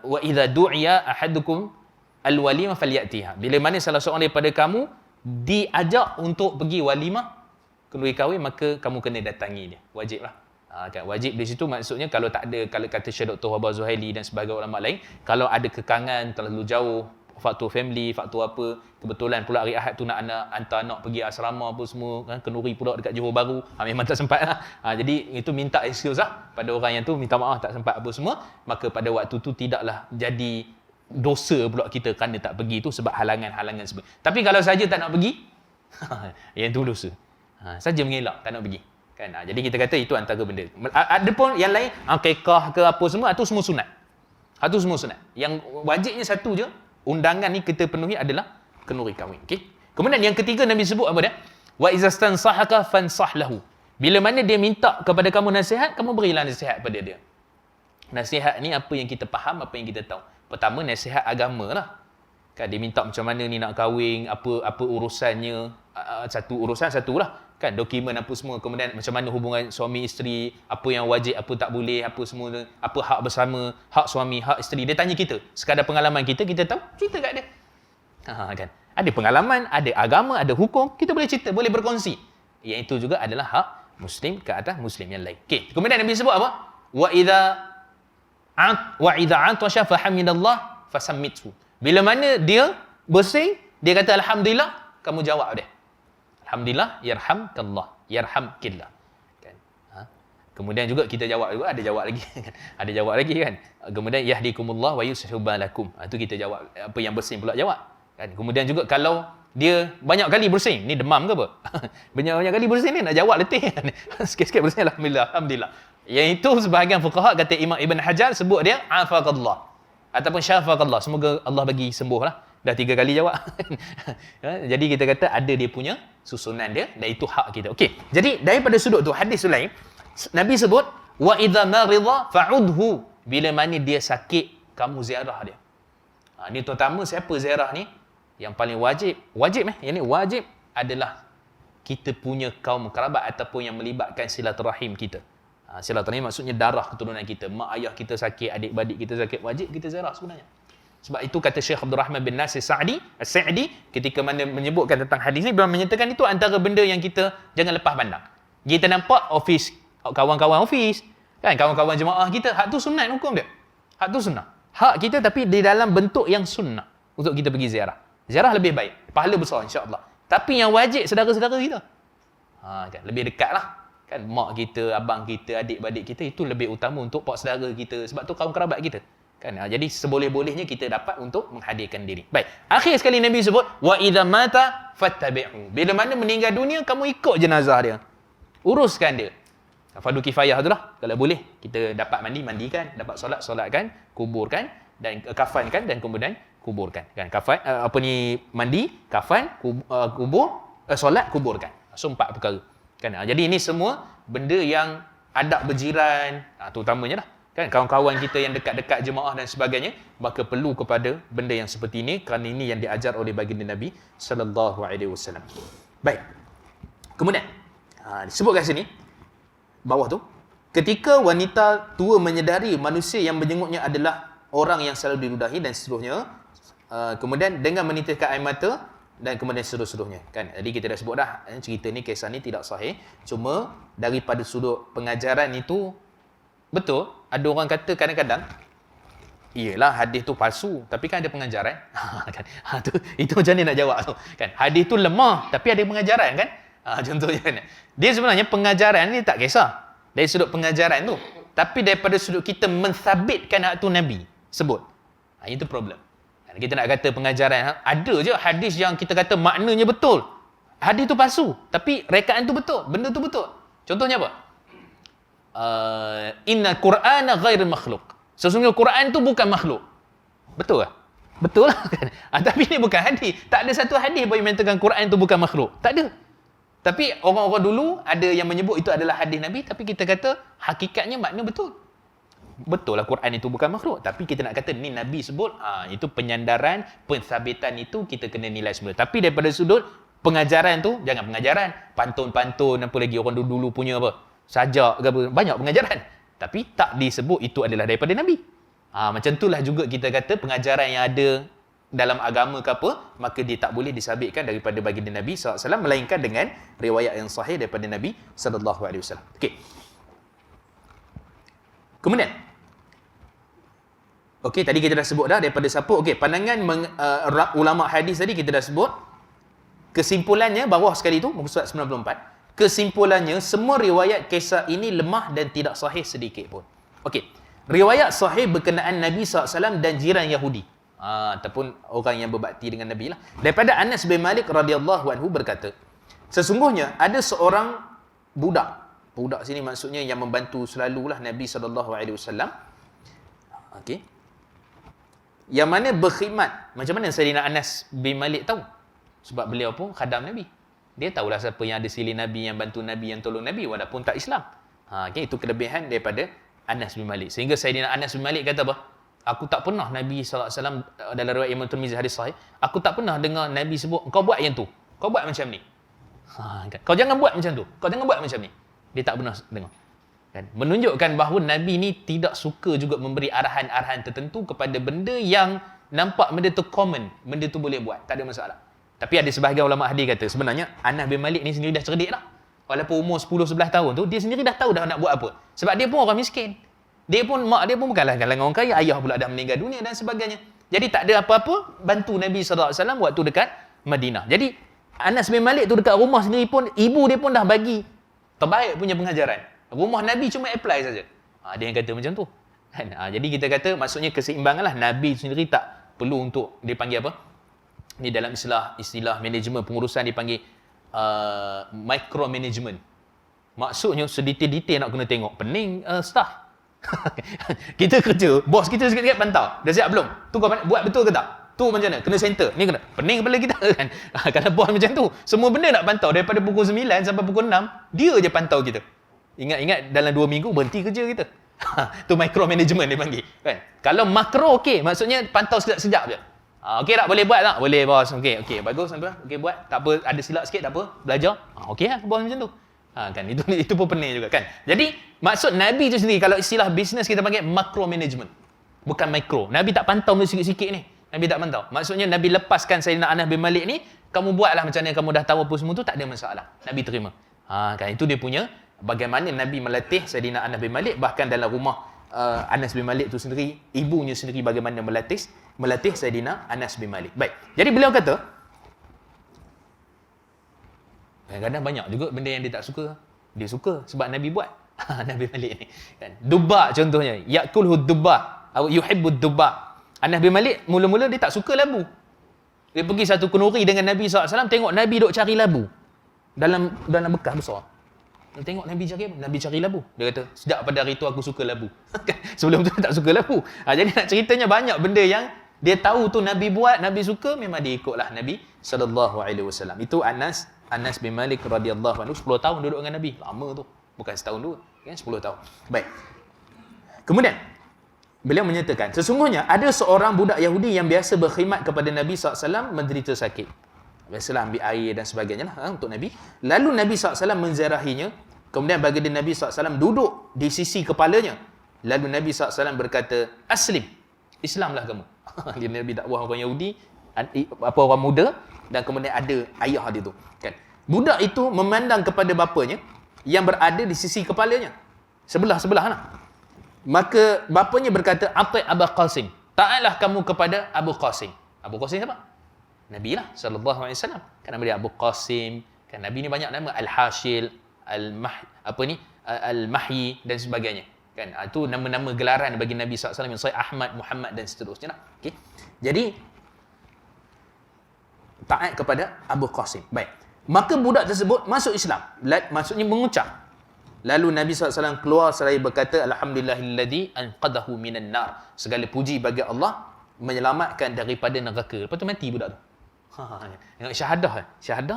wa idza du'iya ahadukum al-walimah falyatiha. Bila mana salah seorang daripada kamu diajak untuk pergi walimah kenduri kahwin, maka kamu kena datangi dia. Wajiblah. Kan wajib di situ maksudnya kalau tak ada, kalau kata Syekh Dr. Wahbah Zuhaili dan sebagai ulama lain, kalau ada kekangan terlalu jauh, faktor family, faktor apa, kebetulan pula hari Ahad tu nak hantar anak pergi asrama apa semua kan, kenduri pula dekat Johor Bahru, memang tak sempat lah. Jadi itu minta excuse lah pada orang yang tu, minta maaf tak sempat apa semua, maka pada waktu tu tidaklah jadi dosa pula kita kerana tak pergi tu sebab halangan-halangan sebab. Tapi kalau saja tak nak pergi, yang tu dosa. Saja mengelak tak nak pergi. Kan? Jadi kita kata itu antara benda. Ada pun yang lain, kekah ke apa semua, itu semua sunat. Itu semua sunat. Yang wajibnya satu je, undangan ni kita penuhi adalah kenduri kahwin. Okay? Kemudian yang ketiga Nabi sebut apa dia? Wa iza stansahaka fansah lahu. Bila mana dia minta kepada kamu nasihat, kamu berilah nasihat pada dia. Nasihat ni apa yang kita faham, apa yang kita tahu. Pertama, nasihat agama lah. Kan dia minta macam mana ni nak kahwin, apa urusannya, satu urusan satu lah. Kan dokumen apa semua, kemudian macam mana hubungan suami isteri, apa yang wajib, apa tak boleh, apa semua, apa hak bersama, hak suami, hak isteri. Dia tanya kita, sekadar pengalaman kita tahu, cerita kat dia. Kan. Ada pengalaman, ada agama, ada hukum, kita boleh cerita, boleh berkongsi. Yang itu juga adalah hak muslim ke atas muslim yang lain. Okey, kemudian Nabi sebut apa? Wa idza atasha fahamidallah fasammithu. Bila mana dia bersih, dia kata alhamdulillah, kamu jawab dia. Alhamdulillah, yarhamkallah, yarhamkillah. Kan? Kemudian juga kita jawab juga, ada jawab lagi kan. Ada jawab lagi kan. Kemudian yahdikumullah wa yuslihu balakum. Itu kita jawab, apa yang bersin pula jawab. Kan? Kemudian juga kalau dia banyak kali bersin, ni demam ke apa? Banyak kali bersin ni nak jawab letih kan. Sikit-sikit bersin alhamdulillah, alhamdulillah. Yang itu sebahagian fuqaha kata Imam Ibn Hajar sebut dia afaqallah ataupun syafaqallah, semoga Allah bagi sembuh lah. Dah 3 kali jawab. Jadi kita kata ada dia punya susunan dia dan itu hak kita. Okey. Jadi daripada sudut tu hadis tu lain, Nabi sebut wa idza marida fa'udhu. Bila mana dia sakit, kamu ziarah dia. Ni terutama siapa ziarah ni? Yang paling wajib yang ni wajib adalah kita punya kaum kerabat ataupun yang melibatkan silaturahim kita. Silaturahim maksudnya darah keturunan kita. Mak ayah kita sakit, adik-beradik kita sakit, wajib kita ziarah sebenarnya. Sebab itu kata Syekh Abdul Rahman bin Nasir Sa'di ketika mana menyebutkan tentang hadis ni, beliau menyatakan itu antara benda yang kita jangan lepas pandang. Kita nampak office, kawan-kawan office, kan, kawan-kawan jemaah kita, hak tu sunat hukum dia. Hak tu sunnah. Hak kita tapi di dalam bentuk yang sunnah untuk kita pergi ziarah. Ziarah lebih baik, pahala besar insya-Allah. Tapi yang wajib saudara-saudara kita. Kan lebih dekatlah. Kan mak kita, abang kita, adik-beradik kita, itu lebih utama untuk pak saudara kita, sebab tu kaum kerabat kita. Kan? Jadi seboleh-bolehnya kita dapat untuk menghadirkan diri. Baik. Akhir sekali Nabi sebut wa idza mata fattabi'u. Bila mana meninggal dunia, kamu ikut jenazah dia. Uruskan dia. Fardu kifayah tu lah. Kalau boleh, kita dapat mandi, mandikan. Dapat solat, solatkan. Kuburkan. Dan kafankan dan kemudian kuburkan. Kan? Mandi, kafan, kubur, solat, kuburkan. So, 4 perkara. Kan? Jadi ini semua benda yang adab berjiran, terutamanya lah. Kan? Kawan-kawan kita yang dekat-dekat jemaah dan sebagainya, maka perlu kepada benda yang seperti ini, kerana ini yang diajar oleh baginda Nabi sallallahu alaihi wasallam. Baik. Kemudian, disebut kat sini, bawah tu, ketika wanita tua menyedari manusia yang menjenguknya adalah orang yang selalu diludahi dan seterusnya, kemudian dengan menitiskan air mata dan kemudian seterusnya, kan. Jadi kita dah sebut dah, cerita ni, kisah ni tidak sahih. Cuma daripada sudut pengajaran itu, betul, ada orang kata kadang-kadang, iyalah hadis tu palsu, tapi kan ada pengajaran. Kan? Itu macam ni nak jawab tu. Kan? Hadis tu lemah, tapi ada pengajaran kan. Contohnya kan. Dia sebenarnya pengajaran ni tak kisah. Dari sudut pengajaran tu. Tapi daripada sudut kita menthabitkan hak tu Nabi sebut. Itu problem. Kita nak kata pengajaran, ada je hadis yang kita kata maknanya betul. Hadis tu palsu, tapi rekaan tu betul. Benda tu betul. Contohnya apa? Inna Qur'ana ghairu makhluk. Sesungguhnya Quran tu bukan makhluk. Betul tak? Betul lah kan? Tapi ni bukan hadis. Tak ada satu hadis pun yang mengatakan Quran tu bukan makhluk. Tak ada. Tapi orang-orang dulu ada yang menyebut itu adalah hadis Nabi, tapi kita kata hakikatnya makna betul. Betul lah Quran itu bukan makhluk. Tapi kita nak kata ni Nabi sebut, itu penyandaran, penthabitan itu kita kena nilai semula. Tapi daripada sudut pengajaran tu, jangan pengajaran. Pantun-pantun, apa lagi orang dulu punya apa? Sajak ke apa, banyak pengajaran. Tapi tak disebut itu adalah daripada Nabi. Macam itulah juga kita kata pengajaran yang ada dalam agama ke apa, maka dia tak boleh disabitkan daripada baginda Nabi SAW, melainkan dengan riwayat yang sahih daripada Nabi SAW. Okey. Kemudian, okey, tadi kita dah sebut dah daripada siapa. Okey, pandangan ulama hadis tadi kita dah sebut. Kesimpulannya, bawah sekali tu, muka surat 94. Kesimpulannya, semua riwayat kisah ini lemah dan tidak sahih sedikit pun. Okey, riwayat sahih berkenaan Nabi SAW dan jiran Yahudi. Ataupun orang yang berbakti dengan Nabi lah. Daripada Anas bin Malik radhiyallahu anhu berkata, sesungguhnya ada seorang budak. Budak sini maksudnya yang membantu selalulah Nabi SAW. Okey. Yang mana berkhidmat. Macam mana Sayyidina Anas bin Malik tahu? Sebab beliau pun khadam Nabi. Dia tahulah siapa yang ada silih Nabi, yang bantu Nabi, yang tolong Nabi walaupun tak Islam. Okay, itu kelebihan daripada Anas bin Malik. Sehingga Sayyidina Anas bin Malik kata apa? Aku tak pernah Nabi SAW dalam riwayat Imam Tirmizi hadis sahih, aku tak pernah dengar Nabi sebut, kau buat yang tu. Kau buat macam ni. Kan? Kau jangan buat macam tu. Kau jangan buat macam ni. Dia tak pernah dengar. Kan? Menunjukkan bahawa Nabi ni tidak suka juga memberi arahan-arahan tertentu kepada benda yang nampak benda tu common. Benda tu boleh buat. Tak ada masalah. Tapi ada sebahagian ulama hadis kata, sebenarnya Anas bin Malik ni sendiri dah cerdik lah. Walaupun umur 10-11 tahun tu, dia sendiri dah tahu dah nak buat apa. Sebab dia pun orang miskin. Dia pun, mak dia pun bukanlah kalangan orang kaya. Ayah pula dah meninggal dunia dan sebagainya. Jadi tak ada apa-apa bantu Nabi SAW waktu dekat Madinah. Jadi Anas bin Malik tu dekat rumah sendiri pun, ibu dia pun dah bagi terbaik punya pengajaran. Rumah Nabi cuma apply saja. Dia yang kata macam tu. Kan? Jadi kita kata maksudnya keseimbangan lah. Nabi sendiri tak perlu untuk dipanggil apa? Ni dalam istilah manajemen pengurusan dipanggil micro management. Maksudnya sedetail-detail nak kena tengok. Pening staff. Kita kerja, bos kita sikit-sikit pantau. Dah siap belum? Tu kau buat betul ke tak? Tu macam mana? Kena center. Ni kena. Pening kepala kita kan. Kalau bos macam tu, semua benda nak pantau daripada pukul 9 sampai pukul 6, dia je pantau kita. Ingat dalam 2 minggu berhenti kerja kita. Tu micro management dia panggil, kan? Kalau makro okey, maksudnya pantau sekejap-sekejap je. Okey tak? Boleh buat tak? Boleh bos. Okey, bagus sampai. Okey buat. Tak apa, ada silap sikit tak apa. Belajar. Okey lah bos macam tu. Kan itu pun pening juga kan. Jadi maksud Nabi tu sendiri, kalau istilah bisnes kita panggil macro management. Bukan micro. Nabi tak pantau sikit-sikit ni. Nabi tak pantau. Maksudnya Nabi lepaskan Sayyidina Anas bin Malik ni, kamu buatlah macam mana kamu dah tahu apa semua tu, tak ada masalah. Nabi terima. Kan itu dia punya bagaimana Nabi melatih Sayyidina Anas bin Malik, bahkan dalam rumah Anas bin Malik tu sendiri, ibunya sendiri bagaimana melatih Sayyidina Anas bin Malik. Baik. Jadi beliau kata, kadang-kadang banyak juga benda yang dia tak suka. Dia suka sebab Nabi buat. Nabi Malik ni. Kan? Dubba contohnya. Yakulhu dubba. Yuhibbud dubba. Anas bin Malik mula-mula dia tak suka labu. Dia pergi satu kenuri dengan Nabi SAW, tengok Nabi duk cari labu. Dalam bekas besar. Tengok Nabi cari apa? Nabi cari labu. Dia kata, sejak pada hari tu aku suka labu. Sebelum tu tak suka labu. Jadi nak ceritanya banyak benda yang dia tahu tu Nabi buat, Nabi suka, memang dia ikutlah Nabi SAW. Itu Anas bin Malik radhiyallahu anhu 10 tahun duduk dengan Nabi. Lama tu. Bukan setahun dua. Kan 10 tahun. Baik. Kemudian, beliau menyatakan, sesungguhnya ada seorang budak Yahudi yang biasa berkhidmat kepada Nabi SAW menderita sakit. Biasalah ambil air dan sebagainya lah, untuk Nabi. Lalu Nabi SAW menziarahinya. Kemudian baginda Nabi SAW duduk di sisi kepalanya. Lalu Nabi SAW berkata, Aslim, Islamlah kamu. Dia Nabi dakwah orang Yahudi, orang muda, dan kemudian ada ayah dia tu. Kan? Budak itu memandang kepada bapanya yang berada di sisi kepalanya. Sebelah-sebelah lah. Maka bapanya berkata, Ati' Abu Qasim. Taatlah kamu kepada Abu Qasim. Abu Qasim siapa? Nabi lah, sallallahu alaihi wasallam. Kan nama dia Abu Qasim. Kan Nabi ni banyak nama, Al-Hashil, Al-Mahyi dan sebagainya. Kan itu nama-nama gelaran bagi Nabi SAW yang Sayyid Ahmad, Muhammad dan seterusnya lah. Okey. Jadi taat kepada Abu Qasim. Baik. Maka budak tersebut masuk Islam. Maksudnya mengucap. Lalu Nabi SAW keluar seraya berkata, Alhamdulillahilladzi anqadahu minan nar. Segala puji bagi Allah menyelamatkan daripada neraka. Lepas tu mati budak tu. Syahadah,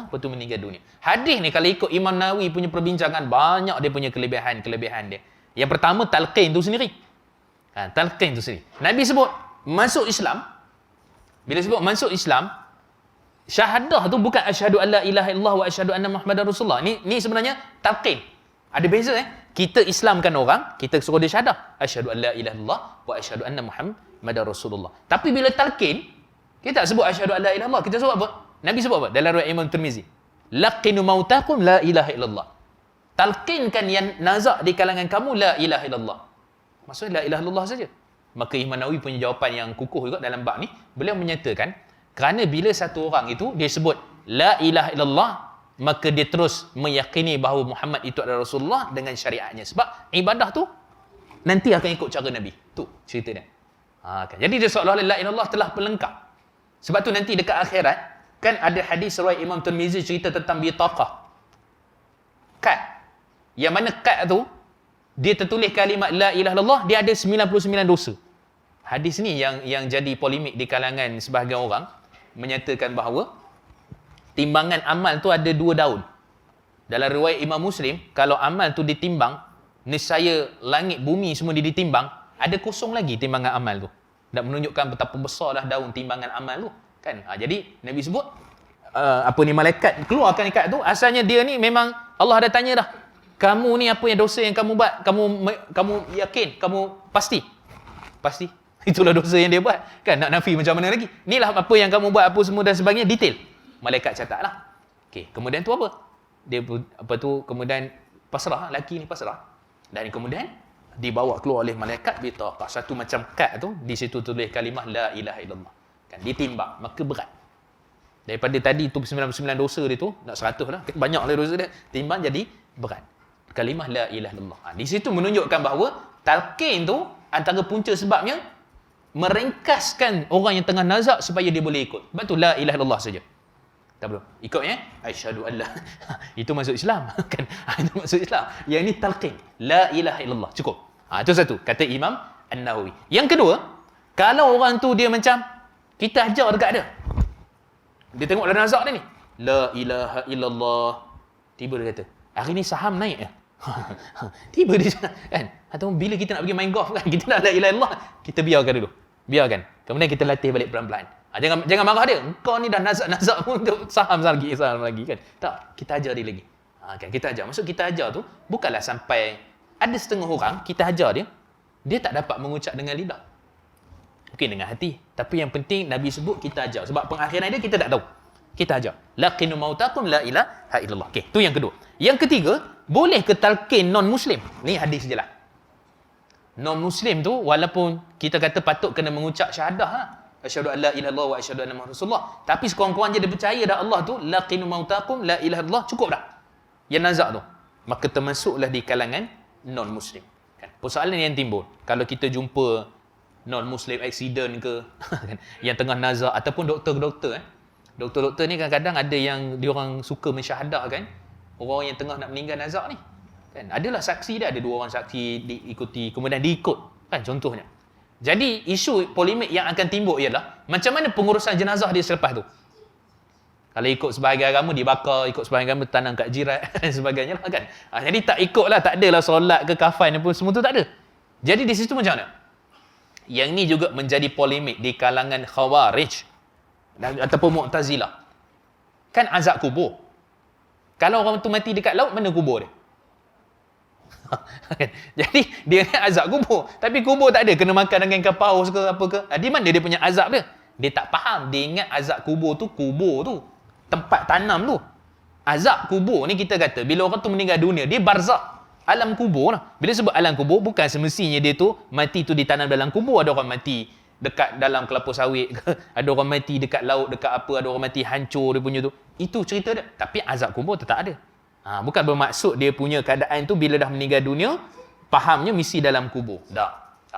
lepas tu meninggal dunia. Hadis ni kalau ikut Imam Nawawi punya perbincangan, banyak dia punya kelebihan dia. Yang pertama, talqin tu sendiri. Talqin tu sendiri. Nabi sebut, masuk Islam. Bila sebut masuk Islam, syahadah tu bukan asyhadu an la ilaha illallah wa asyhadu anna Muhammadar Rasulullah. Ni sebenarnya talqin. Ada beza Kita Islamkan orang, kita suruh dia syahadah. Asyhadu an la ilaha illallah wa asyhadu anna Muhammadar Rasulullah. Tapi bila talqin, kita tak sebut asyhadu an la ilaha illallah, kita sebut apa? Nabi sebut apa? Dalam riwayat Imam Tirmizi. Laqinu mautakum la ilaha illallah. Talqinkan yang nazak di kalangan kamu la ilaha illallah. Maksudnya la ilaha illallah saja. Maka Imam Nawawi punya jawapan yang kukuh juga dalam bab ni, beliau menyatakan, kerana bila satu orang itu dia sebut la ilaha illallah, maka dia terus meyakini bahawa Muhammad itu adalah Rasulullah dengan syariatnya. Sebab ibadah tu nanti akan ikut cara Nabi. Tu cerita dia. Kan. Jadi dia seolah-olah la ilaha illallah telah pelengkap. Sebab tu nanti dekat akhirat, kan ada hadis riwayat Imam Tirmizi cerita tentang bitaqah. Kad. Yang mana kad tu, dia tertulis kalimat la ilaha illallah, dia ada 99 dosa. Hadis ni yang jadi polemik di kalangan sebahagian orang, menyatakan bahawa timbangan amal tu ada 2 daun. Dalam riwayat Imam Muslim, kalau amal tu ditimbang, nescaya langit bumi semua ditimbang, ada kosong lagi timbangan amal tu. Dan menunjukkan betapa besarlah daun timbangan amal tu. Kan? Jadi Nabi sebut, malaikat keluarkan ikat tu, asalnya dia ni memang Allah dah tanya dah. Kamu ni apa yang dosa yang kamu buat? Kamu yakin? Kamu pasti? Pasti. Itulah dosa yang dia buat. Kan nak nafi macam mana lagi? Inilah apa yang kamu buat, apa semua dan sebagainya, detail. Malaikat catatlah. Okey, kemudian tu apa? Dia kemudian pasrah, lelaki ni pasrah. Dan kemudian dibawa keluar oleh malaikat bitaqah. Satu macam kad tu, di situ tulis kalimah la ilaha illallah. Kan ditimbang, maka berat. Daripada tadi tu 99 dosa dia tu, nak 100 lah. Banyaklah dosa dia. Timbang jadi berat. Kalimah la ilaha illallah. Di situ menunjukkan bahawa talqin tu antara punca sebabnya meringkaskan orang yang tengah nazak supaya dia boleh ikut. Sebab tu la ilaha illallah saja. Tak perlu. Ikutnya asyhadu an la. Itu masuk Islam. Kan? Itu masuk Islam. Yang ini talqin. La ilaha illallah. Cukup. Itu satu. Kata Imam An-Nawawi. Yang kedua, kalau orang tu dia macam, kita ajar dekat dia. Dia tengok dalam nazak dia ni. La ilaha illallah. Tiba dia kata, hari ni saham naik ya? Tiba dia kan? Atau bila kita nak pergi main golf kan, kita nak la ilaha illallah, kita biarkan dulu. Biarkan. Kemudian kita latih balik pelan-pelan. Jangan marah dia. Kau ni dah nazak-nazak pun untuk saham lagi kan. Tak, kita ajar dia lagi. Kan kita ajar. Maksud kita ajar tu bukanlah sampai ada setengah orang kita ajar dia tak dapat mengucap dengan lidah. Mungkin dengan hati. Tapi yang penting Nabi sebut kita ajar. Sebab pengakhiran dia kita tak tahu. Kita ajar. Laqinu mautakum la ilaha illallah. Okey, tu yang kedua. Yang ketiga, boleh ke talqin non-muslim? Ni hadis je lah. Non-muslim tu walaupun kita kata patut kena mengucap syahadah lah. Asyhadu an la ilaha illallah wa asyhadu anna Muhammadar Rasulullah. Tapi sekurang-kurang je dia percaya dah Allah tu laqinu mautakum la ilaha illallah, cukup dah. Yang nazak tu. Maka termasuklah di kalangan non-muslim. Kan? Persoalan yang timbul, kalau kita jumpa non-muslim accident ke yang tengah nazak ataupun doktor-doktor Doktor-doktor ni kadang-kadang ada yang diorang suka mensyahadahkan orang yang tengah nak meninggal nazak ni.
Kan adalah saksi dia, ada 2 orang saksi diikuti, kemudian diikut, kan contohnya. Jadi isu polemik yang akan timbul ialah macam mana pengurusan jenazah dia selepas tu. Kalau ikut sebahagian agama dibakar, ikut sebahagian agama tanam kat jiran dan sebagainya lah kan. Jadi tak ikut lah, tak adalah solat ke kafan apa semua tu tak ada. Jadi di situ macam mana? Yang ni juga menjadi polemik di kalangan Khawarij ataupun Mu'tazilah. Kan azab kubur. Kalau orang tu mati dekat laut, mana kubur dia? Jadi dia azab kubur, tapi kubur tak ada kena makan dengan ikan paus ke apa ke. Di mana dia punya azab dia? Dia tak faham. Dia ingat azab kubur tu tempat tanam tu. Azab kubur ni kita kata bila orang tu meninggal dunia, dia barzakh, alam kubur lah. Bila sebut alam kubur, bukan semestinya dia tu mati tu ditanam dalam kubur. Ada orang mati dekat dalam kelapa sawit ke, ada orang mati dekat laut, dekat apa, ada orang mati hancur dia punya tu. Itu cerita dia. Tapi azab kubur tetap ada. Bukan bermaksud dia punya keadaan tu bila dah meninggal dunia, fahamnya mesti dalam kubur. Tak.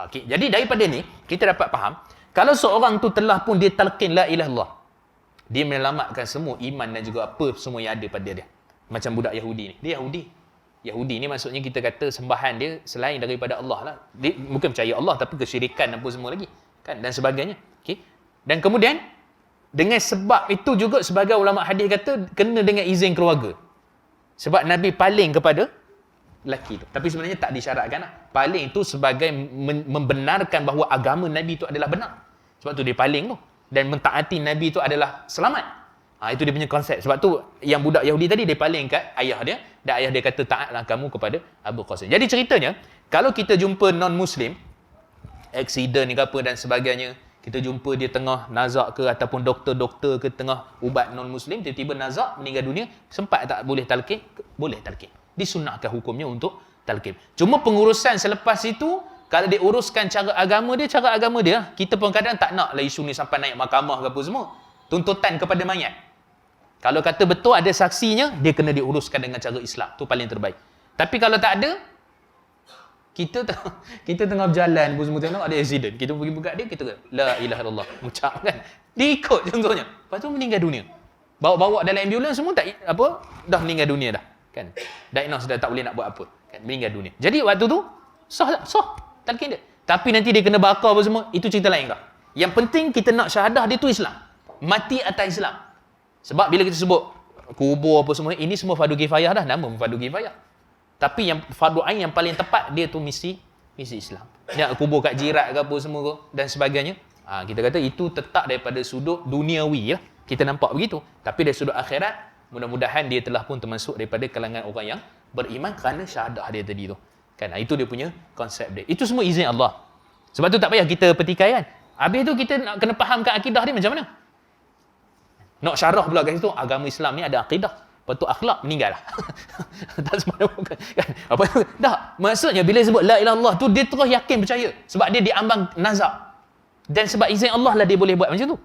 Okay. Jadi daripada ni, kita dapat faham, kalau seorang tu telah pun dia talqin la ilaha illallah, dia menyelamatkan semua iman dan juga apa semua yang ada pada dia. Macam budak Yahudi ni. Dia Yahudi. Yahudi ni maksudnya kita kata sembahan dia selain daripada Allah lah. Dia bukan percaya Allah, tapi kesyirikan apa semua lagi. Kan? Dan sebagainya. Okay. Dan kemudian, dengan sebab itu juga sebagai ulama hadis kata, kena dengan izin keluarga. Sebab Nabi paling kepada lelaki tu. Tapi sebenarnya tak disyaratkan lah. Paling tu sebagai membenarkan bahawa agama Nabi tu adalah benar. Sebab tu dia paling tu. Dan mentaati Nabi tu adalah selamat. Itu dia punya konsep. Sebab tu yang budak Yahudi tadi dia paling kat ayah dia. Dan ayah dia kata taatlah kamu kepada Abu Qasim. Jadi ceritanya, kalau kita jumpa non-Muslim, accident ke apa dan sebagainya, kita jumpa dia tengah nazak ke ataupun doktor-doktor ke tengah ubat non-Muslim, tiba-tiba nazak, meninggal dunia, sempat tak boleh talqin? Boleh talqin. Disunahkan hukumnya untuk talqin. Cuma pengurusan selepas itu, kalau dia uruskan cara agama dia, kita pun kadang tak naklah isu ni sampai naik mahkamah ke apa semua. Tuntutan kepada mayat. Kalau kata betul ada saksinya, dia kena diuruskan dengan cara Islam. Tu paling terbaik. Tapi kalau tak ada, kita tengah berjalan pun semua tengok ada accident. Kita pergi buka dia, kita kata la ilaha illallah, ucap kan. Diikut contohnya. Lepas tu meninggal dunia. Bawa dalam ambulans semua tak apa, dah meninggal dunia dah. Kan. Diagnose dah tak boleh nak buat apa. Kan meninggal dunia. Jadi waktu tu sah talqin dia. Tapi nanti dia kena bakar apa semua, itu cerita lain kah. Yang penting kita nak syahadah dia tu Islam. Mati atas Islam. Sebab bila kita sebut kubur apa semua, ini semua fardu kifayah dah, nama fardu kifayah. Tapi yang fardu ain yang paling tepat dia tu mesti Islam. Nak kubur kat jirat ke apa semua ke, dan sebagainya. Kita kata itu tetap daripada sudut duniawi lah. Kita nampak begitu. Tapi dari sudut akhirat, mudah-mudahan dia telah pun termasuk daripada kalangan orang yang beriman kerana syahadah dia tadi tu. Kan? Itu dia punya konsep dia. Itu semua izin Allah. Sebab tu tak payah kita petikai kan. Habis tu kita nak kena fahamkan akidah dia macam mana. Nak syarah pula kat situ, agama Islam ni ada akidah. Lepas tu akhlak, meninggal lah. Tak semua kan. Apa tu? Tak. Maksudnya bila sebut la ilaha illallah tu, dia terus yakin percaya. Sebab dia diambang nazak. Dan sebab izin Allah lah dia boleh buat macam tu.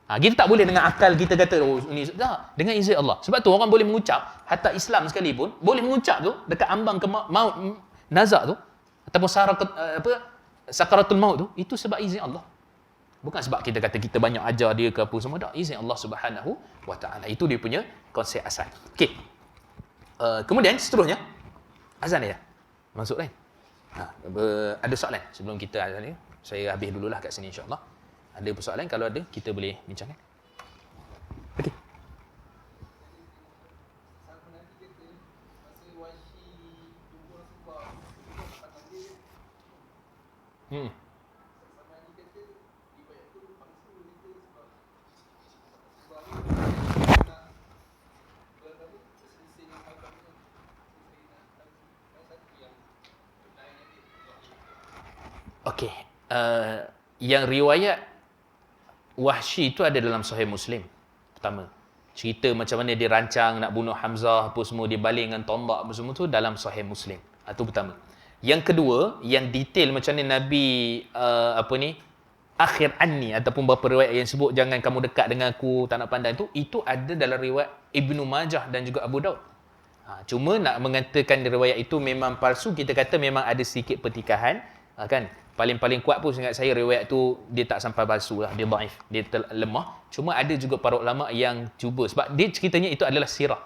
Kita tak boleh dengan akal kita kata, oh ni tak. Dengan izin Allah. Sebab tu orang boleh mengucap, hatta Islam sekalipun, boleh mengucap tu, dekat ambang ke maut, nazak tu, ataupun sakaratul maut tu, itu sebab izin Allah. Bukan sebab kita kata kita banyak ajar dia ke apa semua. Tak, izin Allah Subhanahu wa ta'ala. Itu dia punya konsep asal. Okey. Kemudian seterusnya, azan ya. Masuk lain. Ada soalan sebelum kita azan ni. Saya habis dululah kat sini insya-Allah. Ada persoalan, kalau ada kita boleh bincangkan. Okey. Okey. Yang riwayat Wahsy itu ada dalam Sahih Muslim. Pertama, cerita macam mana dia rancang nak bunuh Hamzah apa semua, dia baling dengan tombak apa semua tu dalam Sahih Muslim. Itu pertama. Yang kedua, yang detail macam ni Nabi akhir anni ataupun beberapa riwayat yang sebut jangan kamu dekat dengan aku, tak nak pandang tu, itu ada dalam riwayat Ibnu Majah dan juga Abu Daud. Cuma nak mengatakan riwayat itu memang palsu, kita kata memang ada sedikit pertikahan, kan? Paling-paling kuat pun ingat saya riwayat tu dia tak sampai palsu lah, dia dhaif, dia lemah. Cuma ada juga para ulama yang cuba, sebab dia ceritanya itu adalah sirah.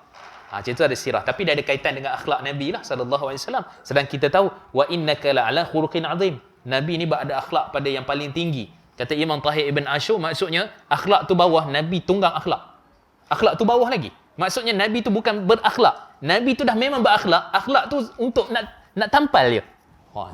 Cerita ada sirah, tapi dia ada kaitan dengan akhlak Nabi lah sallallahu alaihi wasallam. Sedang kita tahu wa innaka la'ala khuluqin azim. Nabi ni ada akhlak pada yang paling tinggi. Kata Imam Tahir Ibn Ashur, maksudnya akhlak tu bawah, Nabi tunggang akhlak. Akhlak tu bawah lagi. Maksudnya Nabi tu bukan berakhlak. Nabi tu dah memang berakhlak. Akhlak tu untuk nak tampal dia.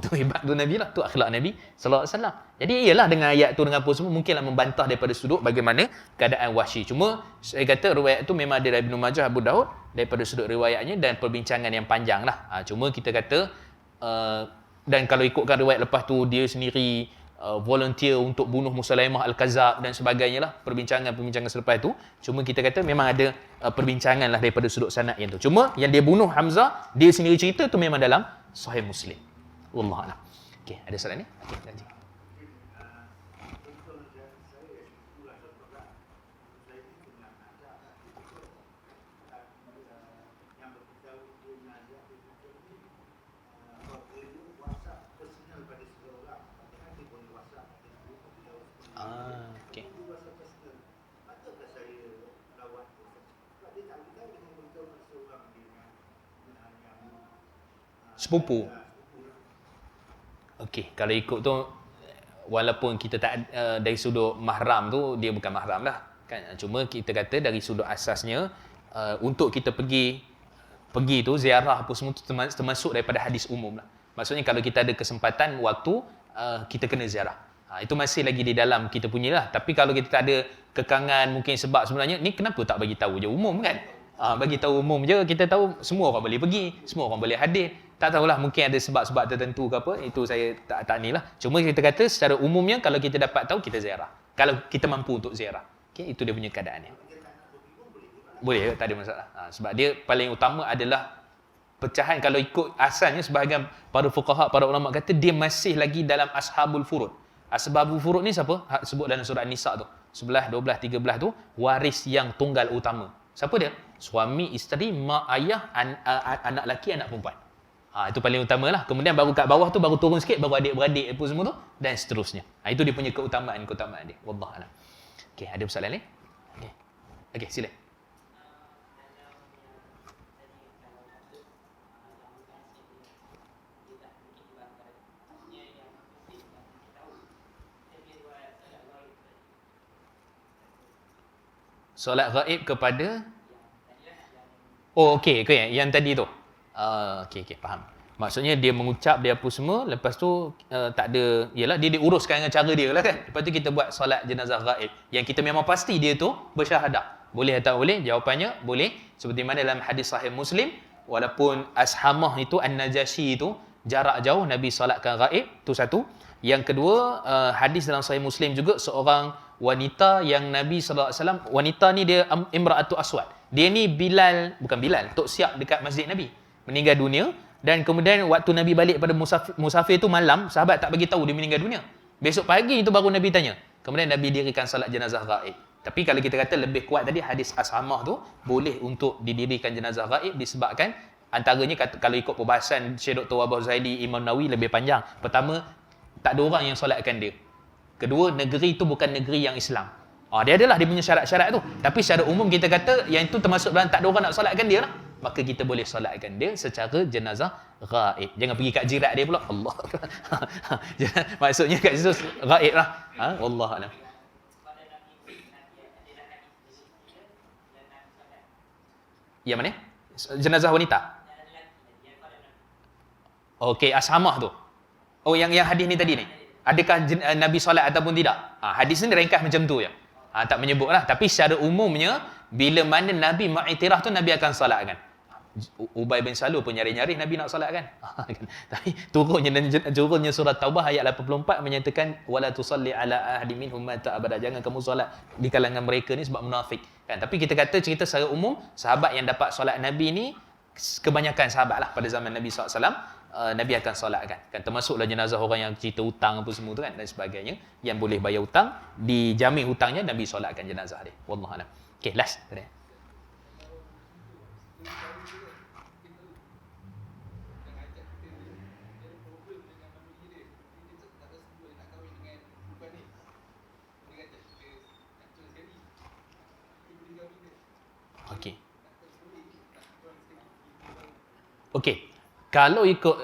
Tu hebat tu Nabi lah. Tu akhlak Nabi sallallahu alaihi wasallam. Jadi iyalah dengan ayat tu dengan apa semua mungkinlah membantah daripada sudut bagaimana keadaan Wahsy. Cuma saya kata riwayat tu memang ada dari Ibnu Majah, Abu Daud daripada sudut riwayatnya dan perbincangan yang panjang lah. Cuma kita kata dan kalau ikutkan riwayat lepas tu dia sendiri volunteer untuk bunuh Musailamah Al-Kadzab dan sebagainya lah, perbincangan selepas tu. Cuma kita kata memang ada perbincangan lah daripada sudut sanad yang tu. Cuma yang dia bunuh Hamzah, dia sendiri cerita tu memang dalam Sahih Muslim. Wallahu a'lam. Okey, ada soalan ni? Okey, lanjut. Okey. Sepupu. Okey, kalau ikut tu walaupun kita tak dari sudut mahram tu dia bukan mahram lah kan. Cuma kita kata dari sudut asasnya untuk kita pergi tu ziarah apa semua tu termasuk daripada hadis umum lah. Maksudnya kalau kita ada kesempatan waktu kita kena ziarah. Itu masih lagi di dalam kita punya lah. Tapi kalau kita tak ada kekangan mungkin sebab sebenarnya ni kenapa tak bagi tahu je umum kan? Bagi tahu umum je, kita tahu semua orang boleh pergi, semua orang boleh hadir. Tak tahulah mungkin ada sebab-sebab tertentu ke apa, itu saya tak ni lah. Cuma kita kata secara umumnya kalau kita dapat tahu kita ziarah. Kalau kita mampu untuk ziarah. Okey, itu dia punya keadaannya. Boleh, tak ada masalah. Sebab dia paling utama adalah pecahan. Kalau ikut asalnya sebahagian para fuqaha, para ulama kata dia masih lagi dalam ashabul furud. Asbabul furud ni siapa? Sebut dalam surah An-Nisa tu. 11, 12, 13 tu waris yang tunggal utama. Siapa dia? Suami, isteri, mak, ayah, anak lelaki, anak perempuan. Itu paling utama lah. Kemudian baru kat bawah tu baru turun sikit, baru adik-beradik apa semua tu dan seterusnya. Itu dia punya keutamaan dia. Wallahu a'lam. Okey, ada soalan lain? Okey, sila. Solat ghaib kepada okey yang tadi tu. Okey, faham. Maksudnya dia mengucap dia apa semua, lepas tu tak ada, yalah dia diuruskan dengan cara dia lah kan. Lepas tu kita buat solat jenazah ghaib yang kita memang pasti dia tu bersyahadah. Boleh atau boleh? Jawapannya boleh. Seperti mana dalam hadis Sahih Muslim, walaupun Ashamah itu An-Najasyi itu jarak jauh Nabi solatkan ghaib, tu satu. Yang kedua, hadis dalam Sahih Muslim juga seorang wanita yang Nabi SAW, wanita ni dia Imra'atu Aswad. Dia ni bukan Bilal, Tok Siap dekat masjid Nabi. Meninggal dunia dan kemudian waktu Nabi balik pada musafir tu malam, sahabat tak bagi tahu dia meninggal dunia. Besok pagi itu baru Nabi tanya. Kemudian Nabi dirikan salat jenazah ghaib. Tapi kalau kita kata lebih kuat tadi hadis Ashamah tu boleh untuk didirikan jenazah ghaib disebabkan antaranya kalau ikut perbahasan Syekh Dr. Wahbah Zaidi, Imam Nawawi lebih panjang. Pertama, tak ada orang yang solatkan dia. Kedua, negeri itu bukan negeri yang Islam. Dia adalah dia punya syarat-syarat tu. Tapi secara umum kita kata yang itu termasuk dalam tak ada orang nak solatkan dia lah. Maka kita boleh solatkan dia secara jenazah ghaib. Jangan pergi kat jirat dia pula. Allah. Maksudnya kat situ ghaib lah. Wallahualam. Yang mana? Jenazah wanita. Okey, Ashamah tu. Yang hadis ni tadi ni. Adakah Nabi solat ataupun tidak? Hadis ni ringkas macam tu je. Tak menyebut lah. Tapi secara umumnya, bila mana Nabi ma'iktiraf tu, Nabi akan solatkan. Ubay bin Salul pun nyari-nyari Nabi nak solatkan. Tapi turunnya surah Taubah ayat 84 menyatakan wala tusalli ala ahadin minhum mata abada. Jangan kamu solat di kalangan mereka ni sebab munafik. Kan? Tapi kita kata cerita secara umum, sahabat yang dapat solat Nabi ni kebanyakan sahabat lah pada zaman Nabi SAW. Nabi akan solatkan. Kan termasuklah jenazah orang yang cerita hutang apa semua tu kan dan sebagainya yang boleh bayar hutang, dijamin hutangnya Nabi solatkan jenazah dia. Wallahualam. Okey, last. Okey. Okey. Kalau ikut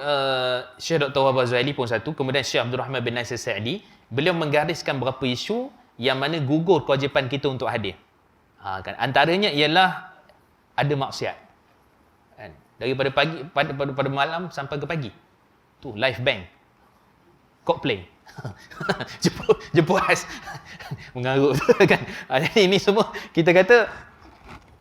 Syekh Dr. Wahab Zuhaili pun satu, kemudian Syekh Abdul Rahman bin Nasir Sa'di, beliau menggariskan beberapa isu yang mana gugur kewajipan kita untuk hadir. Kan antaranya ialah ada maksiat. Kan? Daripada pagi pada malam sampai ke pagi. Tu live band. Coldplay. Jepuas. Mengarut kan. Jadi ini semua kita kata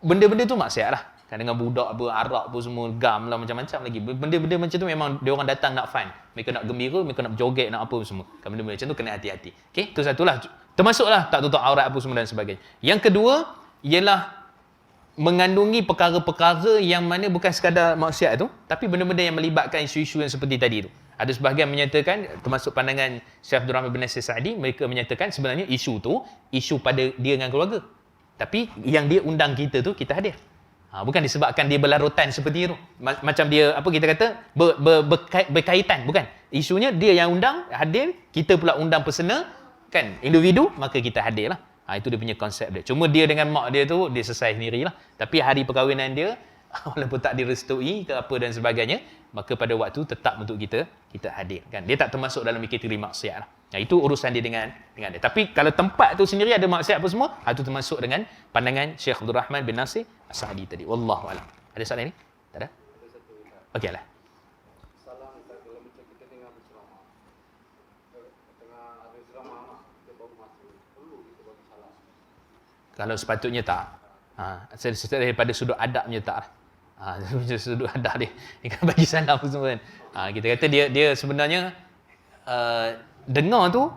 benda-benda tu maksiat lah. Kan dengan budak apa, arak apa semua, gam lah macam-macam lagi. Benda-benda macam tu memang dia orang datang nak fun. Mereka nak gembira, mereka nak berjoget, nak apa semua. Kan benda-benda macam tu kena hati-hati. Okey, tu satulah. Termasuklah tak tutup aurat apa semua dan sebagainya. Yang kedua ialah mengandungi perkara-perkara yang mana bukan sekadar maksiat tu, tapi benda-benda yang melibatkan isu-isu yang seperti tadi tu. Ada sebahagian menyatakan, termasuk pandangan Syekh Abdul Rahman bin Nasir Sa'di, mereka menyatakan sebenarnya isu tu, isu pada dia dengan keluarga. Tapi yang dia undang kita tu, kita hadir. Bukan disebabkan dia berlarutan seperti itu. Macam dia, apa kita kata, berkaitan. Bukan. Isunya dia yang undang, hadir. Kita pula undang personal, kan, individu, maka kita hadir lah. Itu dia punya konsep dia. Cuma dia dengan mak dia tu, dia selesai sendirilah. Tapi hari perkahwinan dia, walaupun tak direstui ke apa dan sebagainya, maka pada waktu tetap untuk kita hadir. Kan? Dia tak termasuk dalam kategori maksiat lah. Itu urusan dia dengan dia. Tapi kalau tempat tu sendiri ada maksiat apa semua, itu termasuk dengan pandangan Syekh Abdul Rahman bin Nasir As-Sa'di tadi. Wallahu a'lam. Ada soalan ni? Tak ada? Okey lah.
Salam kalau macam kita tengah berceramah. Tengah ada ceramah, kita baru masuk. Perlu kita bagi salam.
Kalau sepatutnya tak. Daripada sudut adabnya tak lah. Sudut adab dia. Dia kan bagi salam semua kan. Kita kata dia sebenarnya dengar tu,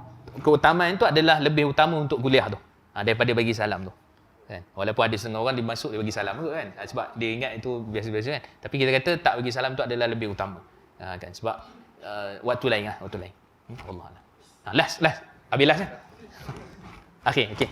keutamaan tu adalah lebih utama untuk kuliah tu. Daripada bagi salam tu. Kan? Walaupun ada setengah orang dia masuk dia bagi salam tu kan. Sebab dia ingat itu biasa-biasa kan. Tapi kita kata tak bagi salam tu adalah lebih utama. Kan? Sebab waktu lain lah. Waktu lain. Allah Allah. Last. Habis last kan? Okey.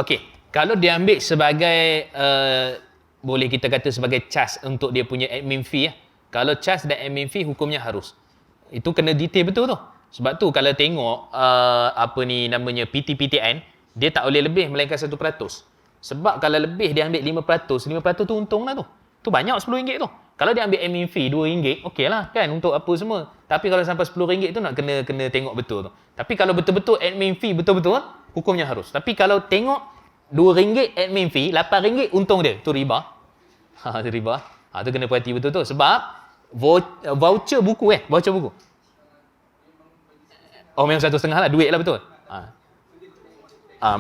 Okey, kalau dia ambil sebagai boleh kita kata sebagai cas untuk dia punya admin fee. Kalau cas dan admin fee hukumnya harus. Itu kena detail betul tu. Sebab tu kalau tengok PTPTN, dia tak boleh lebih melainkan 1%. Sebab kalau lebih dia ambil 5% tu untung lah tu. Tu banyak RM10 tu. Kalau dia ambil admin fee RM2, okey lah kan untuk apa semua. Tapi kalau sampai RM10 tu nak kena tengok betul tu. Tapi kalau betul-betul admin fee betul-betul, hukumnya harus. Tapi kalau tengok RM2 admin fee, RM8 untung dia, tu riba. Tu riba. Tu kena perhati betul tu. Sebab voucher buku voucher buku. Memang 1.5 lah, duit lah betul.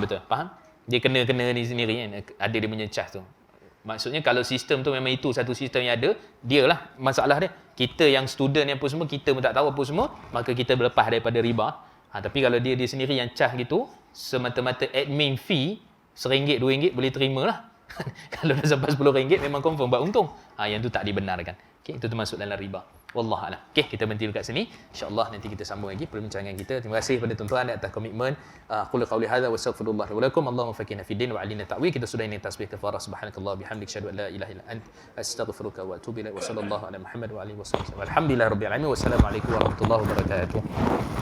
Betul, faham? Dia kena ni sendiri kan. Ada dia punya charge tu. Maksudnya kalau sistem tu memang itu satu sistem yang ada, dialah masalah dia. Kita yang student yang apa semua, kita pun tak tahu apa semua, maka kita berlepas daripada riba. Tapi kalau dia sendiri yang charge gitu, semata-mata admin fee RM1, RM2 boleh terima lah. Kalau dah sampai RM10 memang confirm buat untung. Yang tu tak dibenarkan. Okay, itu termasuk dalam riba. Wallahu a'lam. Okey, kita berhenti dekat sini. Insya-Allah nanti kita sambung lagi perbincangan kita. Terima kasih kepada tuan-tuan atas komitmen. Qul qauli hadza wa astaghfirullah wa lakum. Allahumma fakina fid din wa alina ta'wil. Kita sudah ini tasbih kafarah subhanakallah bihamdik syadu an la ilaha illa ant astaghfiruka wa atubu ilaik wa sallallahu ala Muhammad wa alihi wasallam. Alhamdulillahirabbil alamin. Wassalamu alaikum warahmatullahi wabarakatuh.